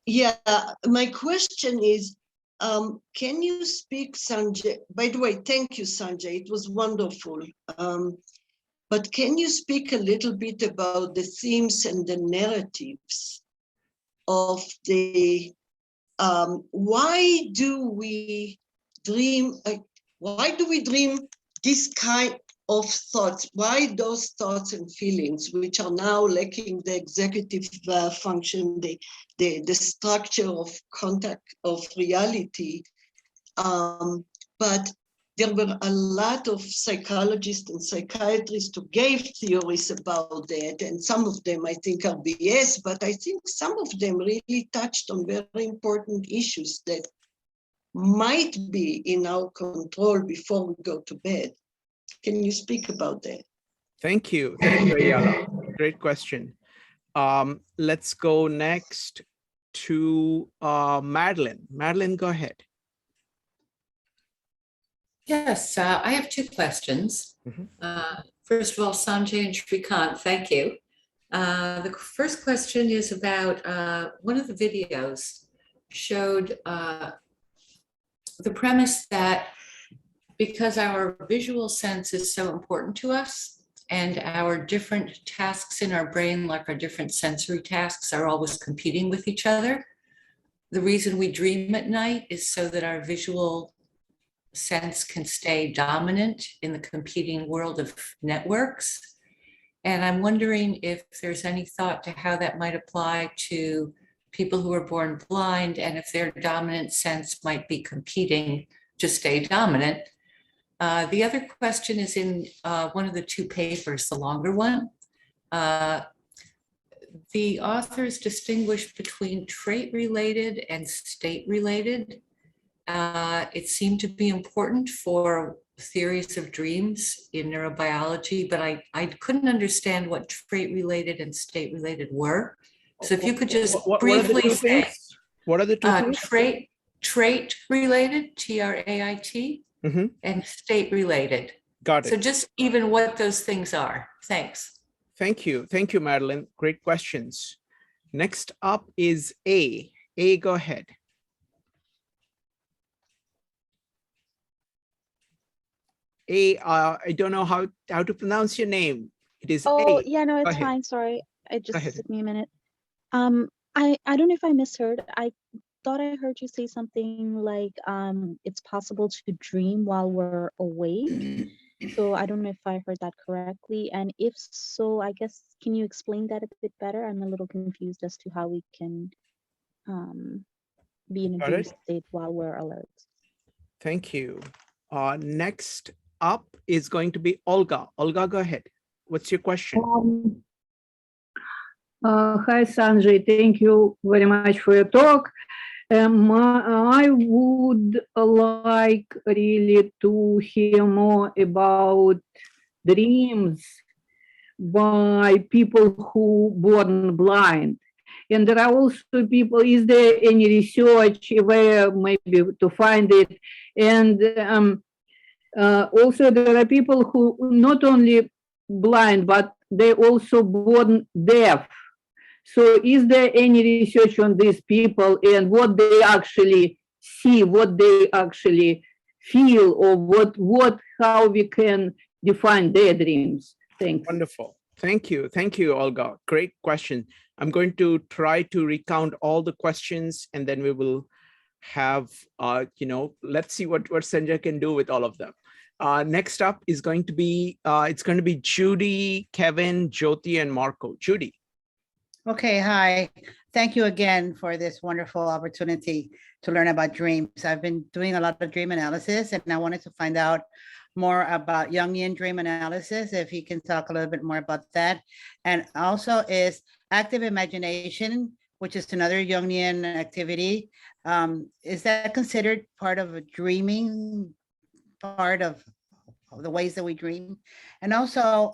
Speaker 9: Yeah, my question is, can you speak, Sanjay? By the way, thank you, Sanjay. It was wonderful. But can you speak a little bit about the themes and the narratives of the, why do we dream this kind of thoughts? Why those thoughts and feelings, which are now lacking the executive function, the structure of contact of reality, but there were a lot of psychologists and psychiatrists who gave theories about that, and some of them I think are BS, but I think some of them really touched on very important issues that might be in our control before we go to bed. Can you speak about that?
Speaker 1: Thank you. Thank you, Ayala. Great question. Let's go next to Madeline. Madeline, go ahead.
Speaker 10: Yes, I have two questions. First of all, Sanjay and Shrikant, thank you. The first question is about one of the videos showed the premise that because our visual sense is so important to us and our different tasks in our brain, like our different sensory tasks, are always competing with each other, the reason we dream at night is so that our visual sense can stay dominant in the competing world of networks. And I'm wondering if there's any thought to how that might apply to people who are born blind, and if their dominant sense might be competing to stay dominant. The other question is in one of the two papers, the longer one. The authors distinguish between trait-related and state-related. It seemed to be important for theories of dreams in neurobiology, but I couldn't understand what trait-related and state-related were. So if you could just briefly say,
Speaker 1: what are the two things?
Speaker 10: Trait-related, T-R-A-I-T, and state-related.
Speaker 1: Got it.
Speaker 10: So just even what those things are. Thanks.
Speaker 1: Thank you. Thank you, Madeline. Great questions. Next up is A. A, go ahead. A, I don't know how to pronounce your name. It is
Speaker 11: Oh,
Speaker 1: A.
Speaker 11: yeah, no,
Speaker 1: Go
Speaker 11: it's
Speaker 1: ahead.
Speaker 11: fine. Sorry. It
Speaker 1: Go
Speaker 11: just
Speaker 1: ahead.
Speaker 11: took me a minute. I don't know if I misheard. I thought I heard you say something like it's possible to dream while we're awake. So I don't know if I heard that correctly. And if so, I guess, can you explain that a bit better? I'm a little confused as to how we can be in a
Speaker 1: Got
Speaker 11: dream
Speaker 1: it.
Speaker 11: state while we're alert.
Speaker 1: Thank you. Next up is going to be Olga. Olga, go ahead. What's your question?
Speaker 12: Hi, Sanjay. Thank you very much for your talk. I would like really to hear more about dreams by people who born blind. And there are also people, is there any research where maybe to find it? And also there are people who not only blind, but they also born deaf. So is there any research on these people and what they actually see, what they actually feel, or how we can define their dreams? Thanks.
Speaker 1: Wonderful. Thank you. Thank you, Olga. Great question. I'm going to try to recount all the questions and then we will have, let's see what Sanjay can do with all of them. Next up is going to be, it's going to be Judy, Kevin, Jyoti, and Marco. Judy.
Speaker 13: Okay, hi. Thank you again for this wonderful opportunity to learn about dreams. I've been doing a lot of dream analysis and I wanted to find out more about Jungian dream analysis, if you can talk a little bit more about that. And also is active imagination, which is another Jungian activity. Is that considered part of a dreaming, part of the ways that we dream? And also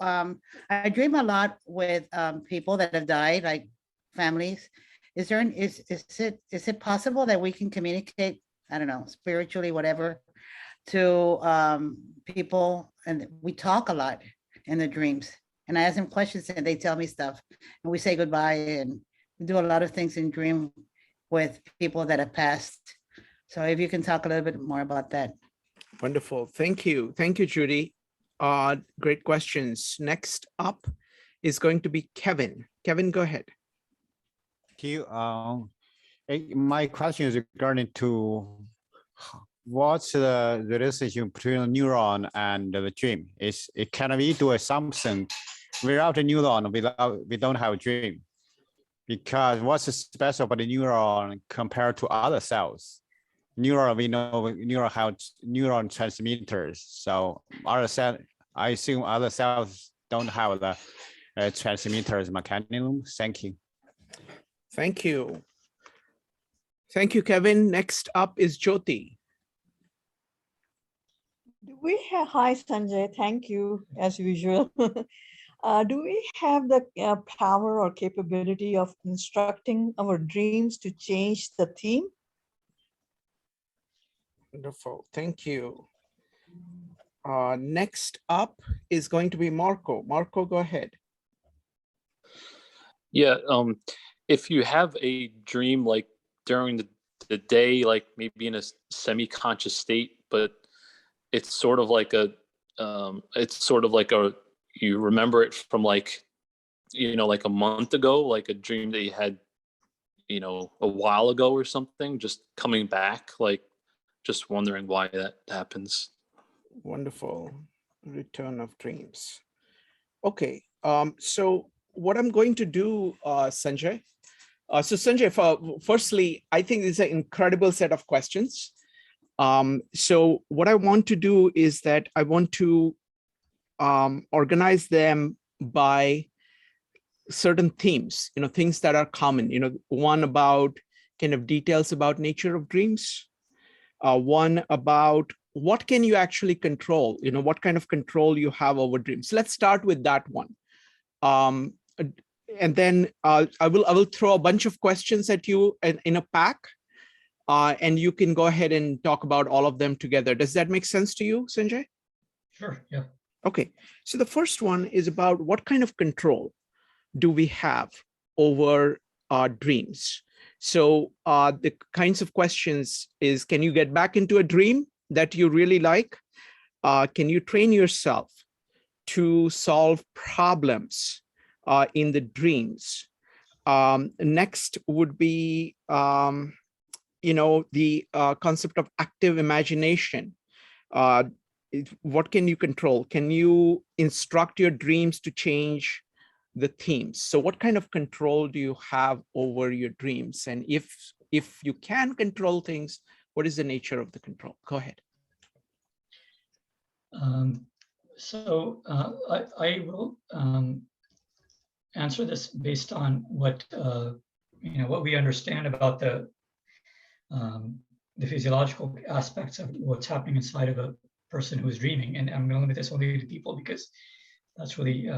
Speaker 13: I dream a lot with people that have died, like families. Is it possible that we can communicate, I don't know, spiritually, whatever, to people, and we talk a lot in the dreams, and I ask them questions and they tell me stuff and we say goodbye, and we do a lot of things in dream with people that have passed. So if you can talk a little bit more about that.
Speaker 1: Wonderful. Thank you. Thank you, Judy. Great questions. Next up is going to be Kevin. Kevin, go ahead.
Speaker 14: Thank you. My question is regarding to what's the relationship between a neuron and the dream? Can we do something without a neuron? We don't have a dream, because what's special about the neuron compared to other cells? Neuron, we know neuron have neuron transmitters. So other cell, I assume other cells don't have the transmitters mechanism. Thank you.
Speaker 1: Thank you. Thank you, Kevin. Next up is Jyoti.
Speaker 15: Hi, Sanjay. Thank you, as usual. Do we have the power or capability of instructing our dreams to change the theme?
Speaker 1: Wonderful, thank you. Next up is going to be Marco. Marco, go ahead.
Speaker 16: Yeah, if you have a dream like during the day, like maybe in a semi-conscious state, but it's sort of like a, you remember it from like, like a month ago, like a dream that you had, a while ago or something, just coming back, like just wondering why that happens.
Speaker 1: Wonderful, return of dreams. Okay, so what I'm going to do, Sanjay. So Sanjay, firstly, I think this is an incredible set of questions. So what I want to do is that I want to organize them by certain themes, things that are common, one about kind of details about nature of dreams, one about what can you actually control, what kind of control you have over dreams. Let's start with that one. And then I will throw a bunch of questions at you in a pack, and you can go ahead and talk about all of them together. Does that make sense to you, Sanjay?
Speaker 2: Sure, yeah.
Speaker 1: Okay, so the first one is about what kind of control do we have over our dreams? So the kinds of questions is, can you get back into a dream that you really like? Can you train yourself to solve problems in the dreams? Next would be, the concept of active imagination. What can you control? Can you instruct your dreams to change the themes? So what kind of control do you have over your dreams? And if you can control things, what is the nature of the control? Go ahead.
Speaker 2: I will answer this based on what what we understand about the physiological aspects of what's happening inside of a person who's dreaming. And I'm going to limit this only to people because that's really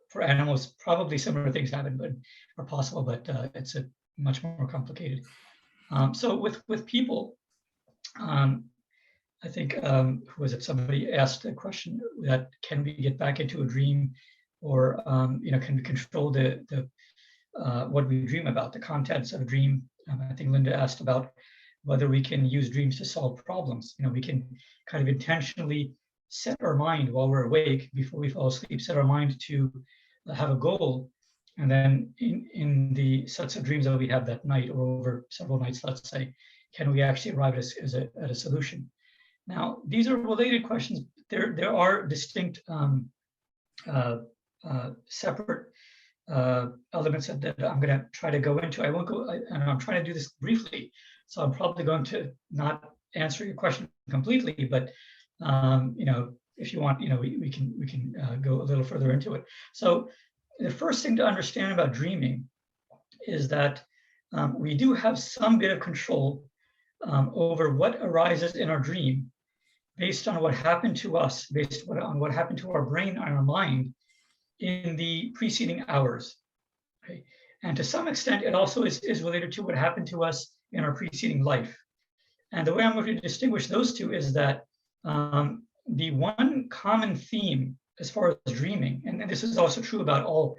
Speaker 2: for animals probably similar things happen, but are possible, but it's a much more complicated. So with people, I think who was it? Somebody asked a question that can we get back into a dream, or can we control the what we dream about, the contents of a dream? I think Linda asked about whether we can use dreams to solve problems. We can kind of intentionally set our mind while we're awake before we fall asleep, set our mind to have a goal, and then in the sets of dreams that we have that night or over several nights, let's say, can we actually arrive at a solution? Now, these are related questions. There are distinct separate elements that I'm going to try to go into. I won't go, and I'm trying to do this briefly, so I'm probably going to not answer your question completely. But if you want, we can go a little further into it. So the first thing to understand about dreaming is that we do have some bit of control over what arises in our dream, based on what happened to us, based on what happened to our brain and our mind in the preceding hours. Okay? And to some extent, it also is related to what happened to us in our preceding life. And the way I'm going to distinguish those two is that the one common theme as far as dreaming, and this is also true about all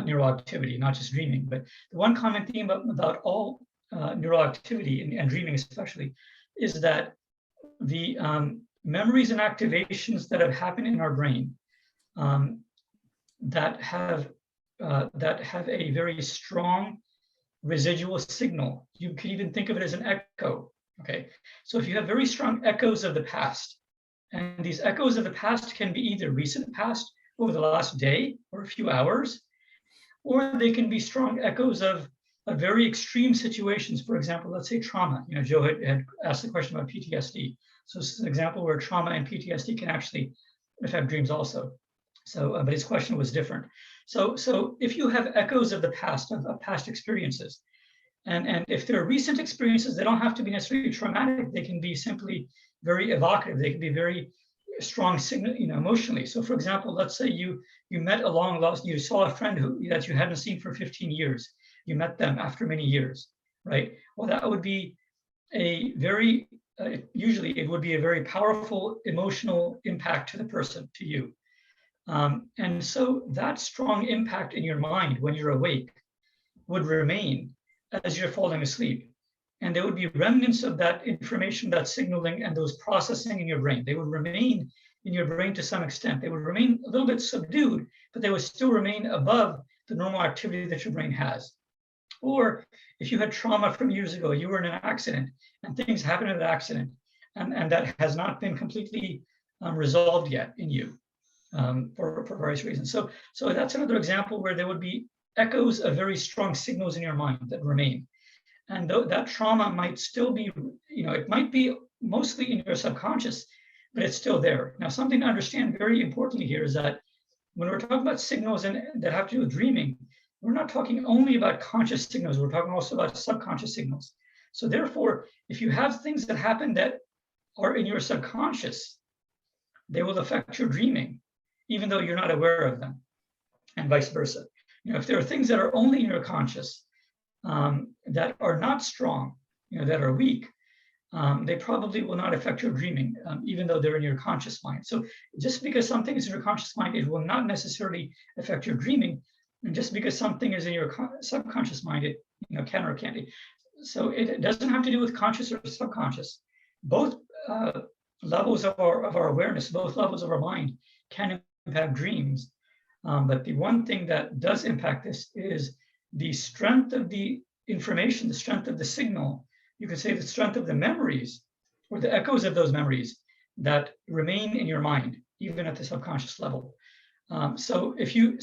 Speaker 2: neural activity, not just dreaming, but the one common theme about all neural activity and dreaming especially, is that the memories and activations that have happened in our brain that have a very strong residual signal. You can even think of it as an echo. Okay, so if you have very strong echoes of the past, and these echoes of the past can be either recent past over the last day or a few hours, or they can be strong echoes of very extreme situations. For example, let's say trauma. Joe had asked the question about PTSD. So this is an example where trauma and PTSD can actually affect dreams also. So, but his question was different. So if you have echoes of the past, of past experiences, and if they're recent experiences, they don't have to be necessarily traumatic. They can be simply very evocative. They can be very strong signal, emotionally. So for example, let's say you met a long lost, you saw a friend that you hadn't seen for 15 years. You met them after many years, right? Well, that would be a very, usually it would be a very powerful emotional impact to the person, to you. And so that strong impact in your mind when you're awake would remain as you're falling asleep. And there would be remnants of that information, that signaling, and those processing in your brain. They would remain in your brain to some extent. They would remain a little bit subdued, but they would still remain above the normal activity that your brain has. Or if you had trauma from years ago, you were in an accident and things happened in that accident, and that has not been completely resolved yet in you for various reasons. So that's another example where there would be echoes of very strong signals in your mind that remain. And that trauma might still be, it might be mostly in your subconscious, but it's still there. Now, something to understand very importantly here is that when we're talking about signals that have to do with dreaming, we're not talking only about conscious signals, we're talking also about subconscious signals. So therefore, if you have things that happen that are in your subconscious, they will affect your dreaming, even though you're not aware of them, and vice versa. If there are things that are only in your conscious, that are not strong, that are weak, they probably will not affect your dreaming, even though they're in your conscious mind. So just because something is in your conscious mind, it will not necessarily affect your dreaming. And just because something is in your subconscious mind, it can or can't be. So it doesn't have to do with conscious or subconscious. Both levels of our awareness, both levels of our mind can impact dreams. But the one thing that does impact this is the strength of the information, the strength of the signal. You could say the strength of the memories or the echoes of those memories that remain in your mind, even at the subconscious level. Somebody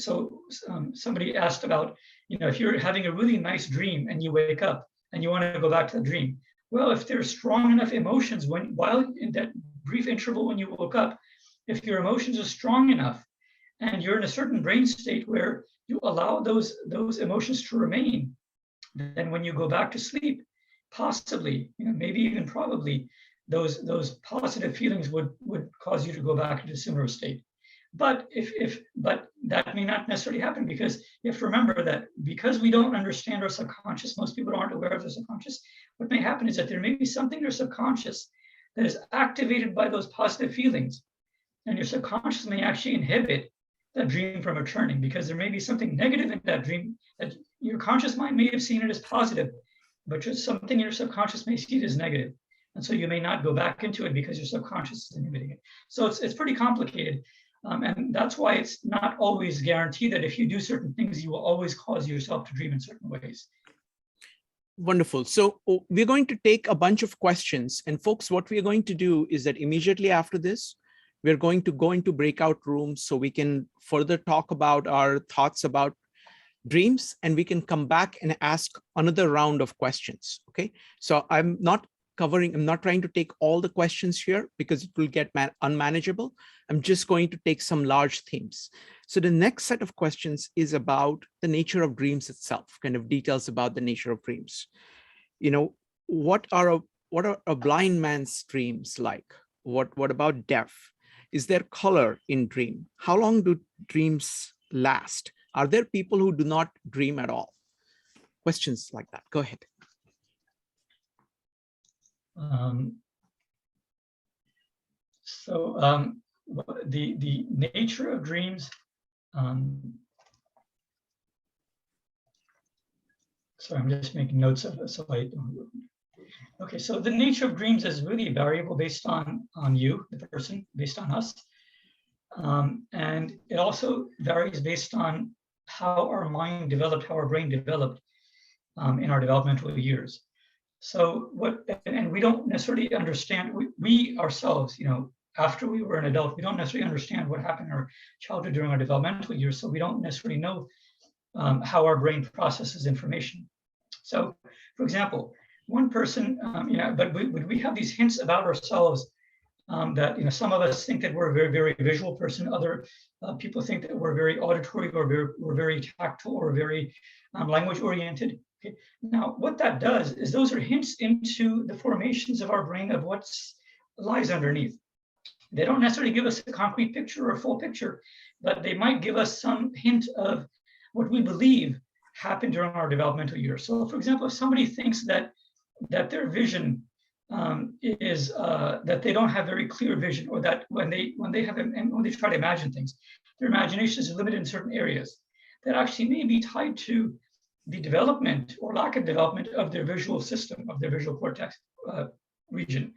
Speaker 2: asked about, if you're having a really nice dream and you wake up and you want to go back to the dream. Well, if there's strong enough emotions while in that brief interval when you woke up, if your emotions are strong enough and you're in a certain brain state where you allow those emotions to remain, then when you go back to sleep, possibly, maybe even probably, those positive feelings would cause you to go back into a similar state. But but that may not necessarily happen, because you have to remember that because we don't understand our subconscious, most people aren't aware of their subconscious. What may happen is that there may be something in your subconscious that is activated by those positive feelings, and your subconscious may actually inhibit that dream from returning, because there may be something negative in that dream that your conscious mind may have seen it as positive, but just something in your subconscious may see it as negative. And so you may not go back into it because your subconscious is inhibiting it. So it's pretty complicated. And that's why it's not always guaranteed that if you do certain things, you will always cause yourself to dream in certain ways.
Speaker 1: Wonderful. So we're going to take a bunch of questions. And folks, what we're going to do is that immediately after this, we're going to go into breakout rooms so we can further talk about our thoughts about dreams, and we can come back and ask another round of questions. Okay. So I'm not trying to take all the questions here because it will get unmanageable. I'm just going to take some large themes. So the next set of questions is about the nature of dreams itself, kind of details about the nature of dreams. What are a blind man's dreams like? What about deaf? Is there color in dream? How long do dreams last? Are there people who do not dream at all? Questions like that. Go ahead.
Speaker 2: The nature of dreams. Sorry, I'm just making notes of it. Okay, so the nature of dreams is really variable based on you, the person, based on us. And it also varies based on how our mind developed, how our brain developed in our developmental years. So and we don't necessarily understand, we ourselves, after we were an adult, we don't necessarily understand what happened in our childhood during our developmental years. So we don't necessarily know how our brain processes information. So for example, one person, but we have these hints about ourselves that, some of us think that we're a very, very visual person. Other people think that we're very auditory, or we're very tactile, or very language oriented. Okay. Now, what that does is those are hints into the formations of our brain of what lies underneath. They don't necessarily give us a concrete picture or a full picture, but they might give us some hint of what we believe happened during our developmental years. So for example, if somebody thinks that their vision is that they don't have very clear vision, or that when they try to imagine things, their imagination is limited in certain areas, that actually may be tied to the development or lack of development of their visual system, of their visual cortex region.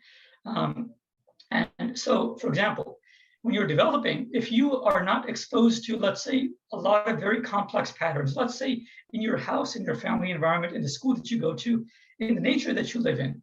Speaker 2: And so, for example, when you're developing, if you are not exposed to, let's say, a lot of very complex patterns, let's say in your house, in your family environment, in the school that you go to, in the nature that you live in,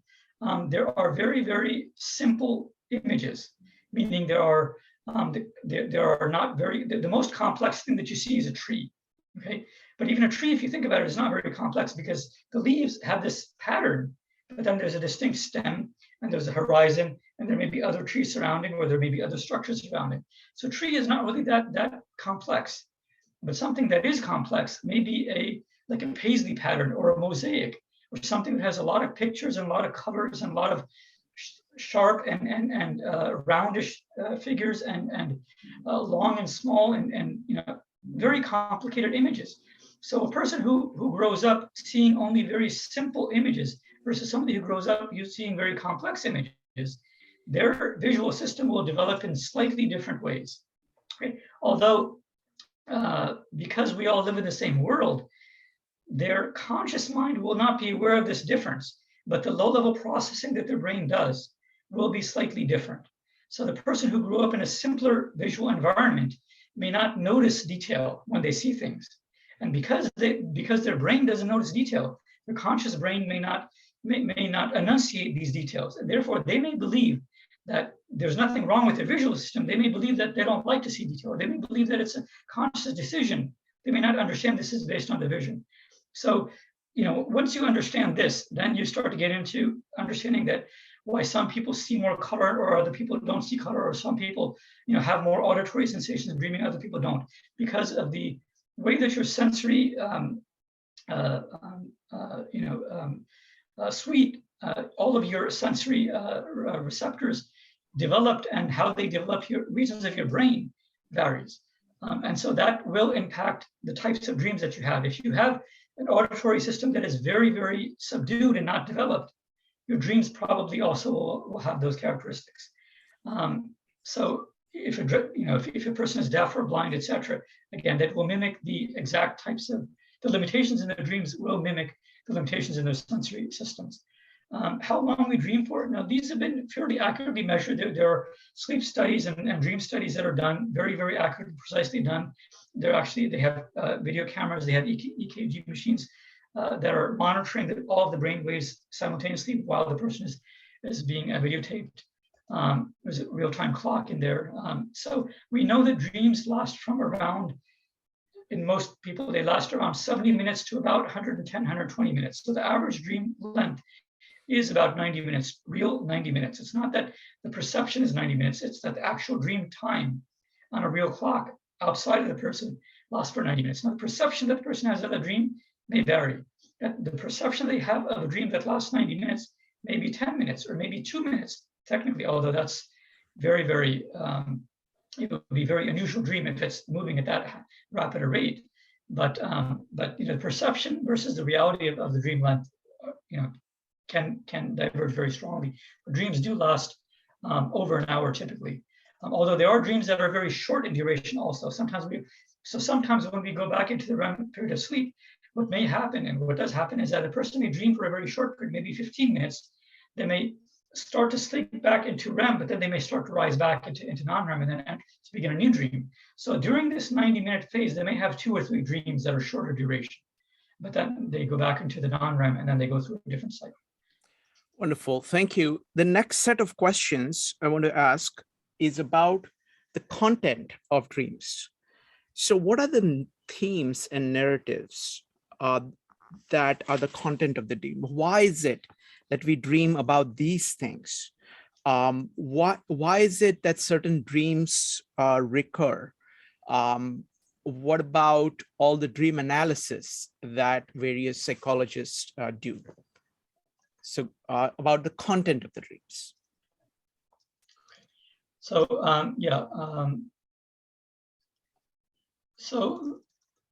Speaker 2: there are very, very simple images, meaning there are not very, the most complex thing that you see is a tree, okay? But even a tree, if you think about it, is not very complex because the leaves have this pattern, but then there's a distinct stem and there's a horizon, and there may be other trees surrounding, or there may be other structures surrounding. So tree is not really that complex, but something that is complex may be like a paisley pattern or a mosaic, or something that has a lot of pictures and a lot of colors and a lot of sharp and roundish figures and long and small and very complicated images. So a person who grows up seeing only very simple images versus somebody who grows up seeing very complex images, their visual system will develop in slightly different ways. Okay? Although, because we all live in the same world, their conscious mind will not be aware of this difference, but the low-level processing that their brain does will be slightly different. So the person who grew up in a simpler visual environment may not notice detail when they see things. And because their brain doesn't notice detail, their conscious brain may not enunciate these details. And therefore, they may believe that there's nothing wrong with their visual system. They may believe that they don't like to see detail. They may believe that it's a conscious decision. They may not understand this is based on the vision. So, once you understand this, then you start to get into understanding that why some people see more color or other people don't see color, or some people, have more auditory sensations in dreaming, other people don't, because of the way that your sensory suite, all of your sensory receptors developed, and how they develop your regions of your brain varies. And so that will impact the types of dreams that you have. If you have an auditory system that is very, very subdued and not developed, your dreams probably also will have those characteristics. So if a person is deaf or blind, etc., again, that will mimic the exact types of, the limitations in their dreams will mimic the limitations in their sensory systems. How long we dream for? Now, these have been fairly accurately measured. There are sleep studies and dream studies that are done, very, very accurately, precisely done. They have video cameras, they have EKG machines that are monitoring all of the brain waves simultaneously while the person is being videotaped. There's a real-time clock in there. So we know that dreams last from around, in most people, they last around 70 minutes to about 110, 120 minutes. So the average dream length is about 90 minutes, real 90 minutes. It's not that the perception is 90 minutes, it's that the actual dream time on a real clock outside of the person lasts for 90 minutes. Now, the perception that the person has of a dream may vary. The perception they have of a dream that lasts 90 minutes may be 10 minutes or maybe 2 minutes, technically, although that's very, very, it would be a very unusual dream if it's moving at that rapid a rate. But perception versus the reality of the dream length, can diverge very strongly. But dreams do last over an hour typically. Although there are dreams that are very short in duration also. Sometimes when we go back into the REM period of sleep, what may happen, and what does happen, is that a person may dream for a very short period, maybe 15 minutes. They may start to sleep back into REM, but then they may start to rise back into non-REM and then to begin a new dream. So during this 90-minute phase, they may have 2 or 3 dreams that are shorter duration, but then they go back into the non-REM and then they go through a different cycle.
Speaker 1: Wonderful, thank you. The next set of questions I want to ask is about the content of dreams. So what are the themes and narratives that are the content of the dream? Why is it that we dream about these things? Why is it that certain dreams recur? What about all the dream analysis that various psychologists do? So about the content of the dreams.
Speaker 2: So so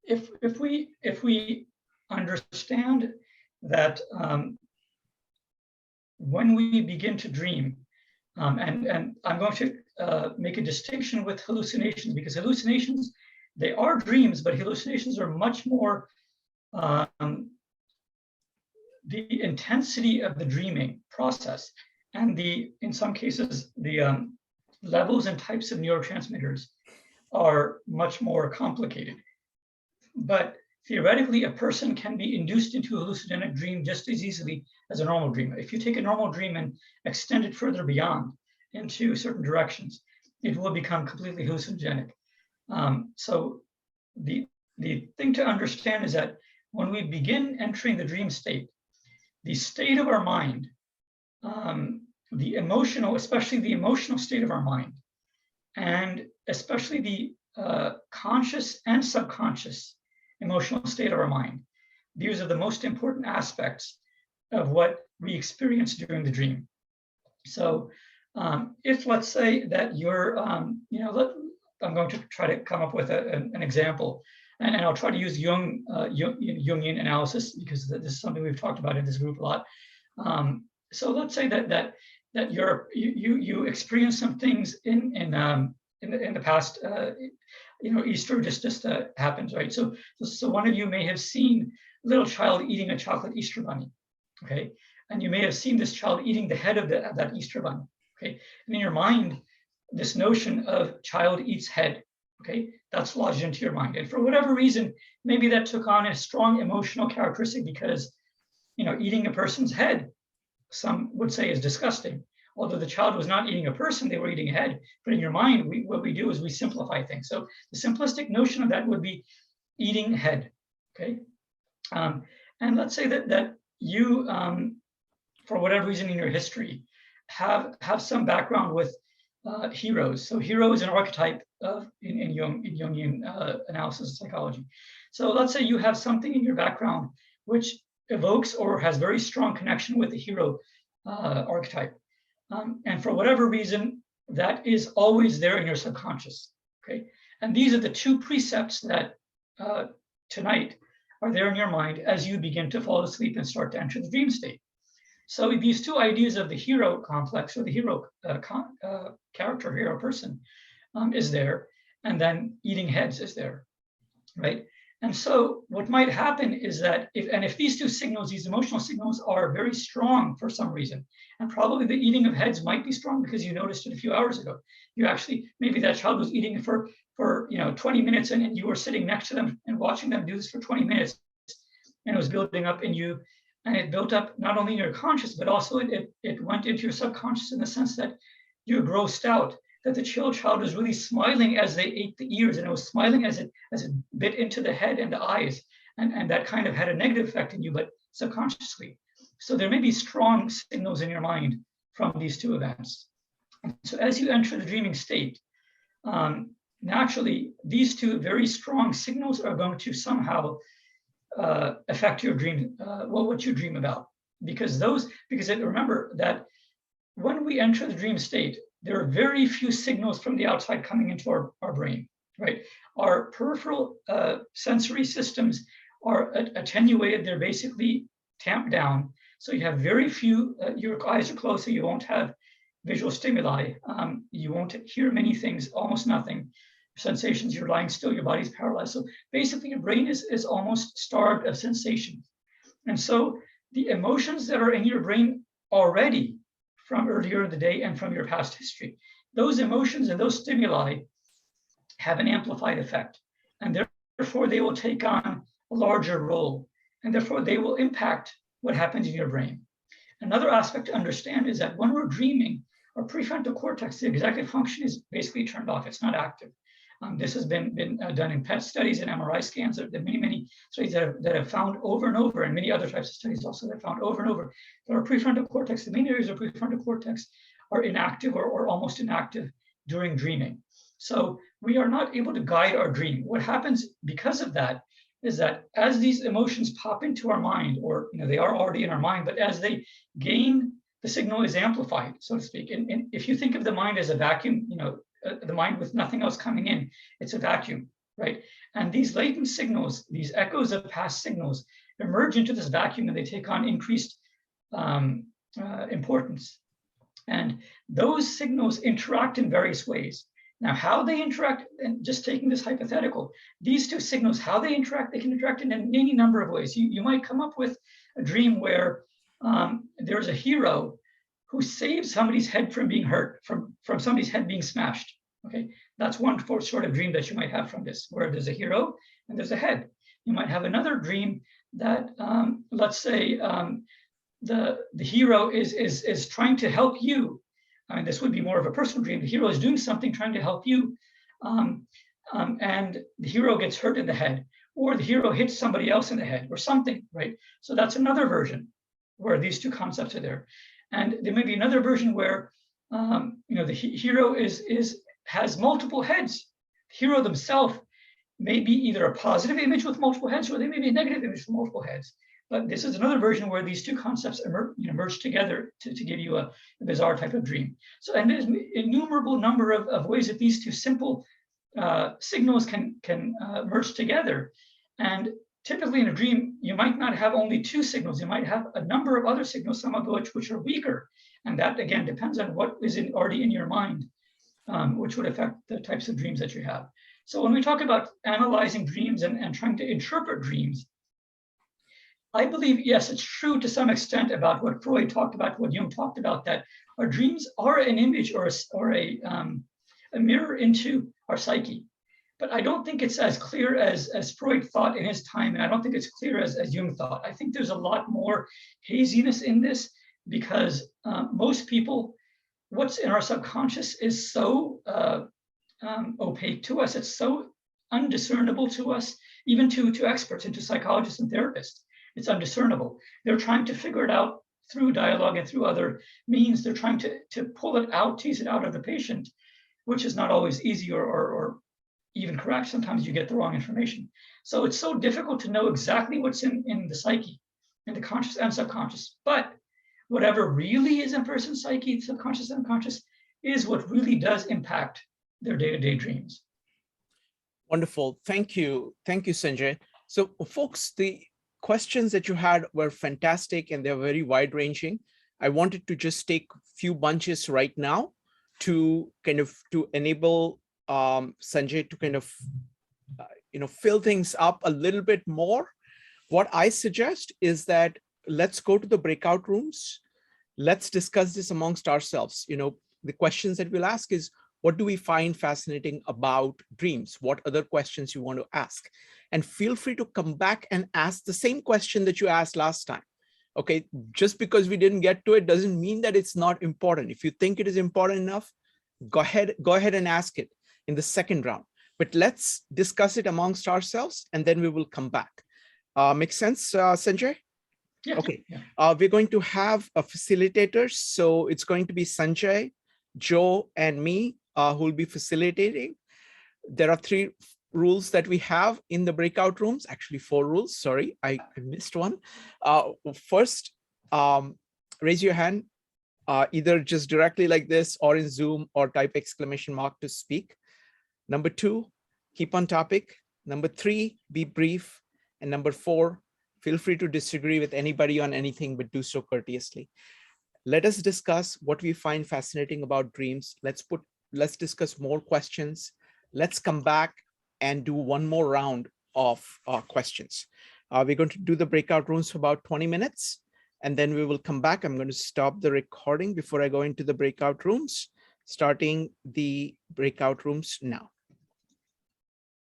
Speaker 2: if we understand that when we begin to dream, and I'm going to make a distinction with hallucinations, because hallucinations, they are dreams, but hallucinations are much more the intensity of the dreaming process, and in some cases, the levels and types of neurotransmitters are much more complicated. But theoretically, a person can be induced into a hallucinogenic dream just as easily as a normal dream. If you take a normal dream and extend it further beyond into certain directions, it will become completely hallucinogenic. So the thing to understand is that when we begin entering the dream state, the state of our mind, the emotional, especially the emotional state of our mind, and especially the conscious and subconscious emotional state of our mind, these are the most important aspects of what we experience during the dream. So if, let's say that you're, I'm going to try to come up with an example, and I'll try to use Jungian analysis, because this is something we've talked about in this group a lot. So let's say that you experience some things in the past. Easter just happens, right? So one of you may have seen a little child eating a chocolate Easter bunny, okay? And you may have seen this child eating the head of that Easter bunny, okay? And in your mind, this notion of child eats head, okay? That's lodged into your mind. And for whatever reason, maybe that took on a strong emotional characteristic, because, eating a person's head, some would say, is disgusting. Although the child was not eating a person, they were eating a head. But in your mind, what we do is we simplify things. So the simplistic notion of that would be eating head, okay? And let's say that you, for whatever reason in your history, have some background with heroes. So hero is an archetype in Jungian analysis of psychology. So let's say you have something in your background which evokes or has very strong connection with the hero archetype. And for whatever reason, that is always there in your subconscious, okay? And these are the two precepts that tonight are there in your mind as you begin to fall asleep and start to enter the dream state. So these two ideas of the hero complex, or the hero character, hero person, is there, and then eating heads is there, right? And so what might happen is that if these two signals, these emotional signals, are very strong for some reason, and probably the eating of heads might be strong because you noticed it a few hours ago. You actually, maybe that child was eating for 20 minutes, and you were sitting next to them and watching them do this for 20 minutes, and it was building up in you, and it built up not only in your conscious, but also it went into your subconscious, in the sense that you grossed out, that the child was really smiling as they ate the ears, and it was smiling as it bit into the head and the eyes, and that kind of had a negative effect in you, but subconsciously. So there may be strong signals in your mind from these two events. And so as you enter the dreaming state, naturally, these two very strong signals are going to somehow affect your dream, what you dream about. Because remember that when we enter the dream state, there are very few signals from the outside coming into our brain, right? Our peripheral sensory systems are attenuated. They're basically tamped down. So you have very few, your eyes are closed, so you won't have visual stimuli. You won't hear many things, almost nothing. Sensations, you're lying still, your body's paralyzed. So basically your brain is almost starved of sensations. And so the emotions that are in your brain already from earlier in the day and from your past history, those emotions and those stimuli have an amplified effect. And therefore they will take on a larger role, and therefore they will impact what happens in your brain. Another aspect to understand is that when we're dreaming, our prefrontal cortex, the executive function, is basically turned off. It's not active. This has been done in PET studies and MRI scans. There are many studies that have found over and over, and many other types of studies also that have found over and over, that our prefrontal cortex, the main areas of prefrontal cortex, are inactive or almost inactive during dreaming. So we are not able to guide our dream. What happens because of that is that as these emotions pop into our mind, or they are already in our mind, but as they gain the signal is amplified, so to speak. And if you think of the mind as a vacuum, the mind with nothing else coming in, it's a vacuum, right? And these latent signals, these echoes of past signals, emerge into this vacuum and they take on increased importance. And those signals interact in various ways. Now, how they interact, and just taking this hypothetical, these two signals, how they interact, they can interact in any number of ways. You might come up with a dream where there's a hero who saves somebody's head from being hurt, from somebody's head being smashed. Okay, that's one sort of dream that you might have from this, where there's a hero and there's a head. You might have another dream that, let's say, the hero is trying to help you. I mean, this would be more of a personal dream. The hero is doing something, trying to help you, and the hero gets hurt in the head, or the hero hits somebody else in the head, or something, right? So that's another version where these two concepts are there. And there may be another version where the hero has multiple heads. The hero themselves may be either a positive image with multiple heads, or they may be a negative image with multiple heads. But this is another version where these two concepts merge together to give you a bizarre type of dream. So, and there's an innumerable number of ways that these two simple signals can merge together. And typically in a dream, you might not have only two signals. You might have a number of other signals, some of which are weaker. And that, again, depends on what is already in your mind, which would affect the types of dreams that you have. So when we talk about analyzing dreams and trying to interpret dreams, I believe, yes, it's true to some extent about what Freud talked about, what Jung talked about, that our dreams are an image or a mirror into our psyche. But I don't think it's as clear as Freud thought in his time, and I don't think it's clear as Jung thought. I think there's a lot more haziness in this because most people, what's in our subconscious is so opaque to us. It's so undiscernible to us, even to experts and to psychologists and therapists. It's undiscernible. They're trying to figure it out through dialogue and through other means. They're trying to pull it out, tease it out of the patient, which is not always easy or even correct. Sometimes you get the wrong information. So it's so difficult to know exactly what's in the psyche, in the conscious and subconscious. But whatever really is in a person's psyche, subconscious and unconscious, is what really does impact their day-to-day dreams.
Speaker 1: Wonderful. Thank you. Thank you, Sanjay. So folks, the questions that you had were fantastic and they're very wide ranging. I wanted to just take a few bunches right now to enable Sanjay to kind of, fill things up a little bit more. What I suggest is that let's go to the breakout rooms. Let's discuss this amongst ourselves. The questions that we'll ask is, what do we find fascinating about dreams? What other questions you want to ask? And feel free to come back and ask the same question that you asked last time. Okay, just because we didn't get to it doesn't mean that it's not important. If you think it is important enough, go ahead and ask it in the second round. But let's discuss it amongst ourselves and then we will come back. Make sense, Sanjay?
Speaker 2: Yeah.
Speaker 1: Okay, we're going to have a facilitator. So it's going to be Sanjay, Joe, and me who will be facilitating. There are 3 rules that we have in the breakout rooms, actually 4 rules. Sorry, I missed one. First, raise your hand, either just directly like this or in Zoom, or type exclamation mark to speak. Number 2, keep on topic. Number 3, be brief. And number 4, feel free to disagree with anybody on anything, but do so courteously. Let us discuss what we find fascinating about dreams. Let's discuss more questions. Let's come back and do one more round of questions. We're going to do the breakout rooms for about 20 minutes, and then we will come back. I'm going to stop the recording before I go into the breakout rooms, starting the breakout rooms now.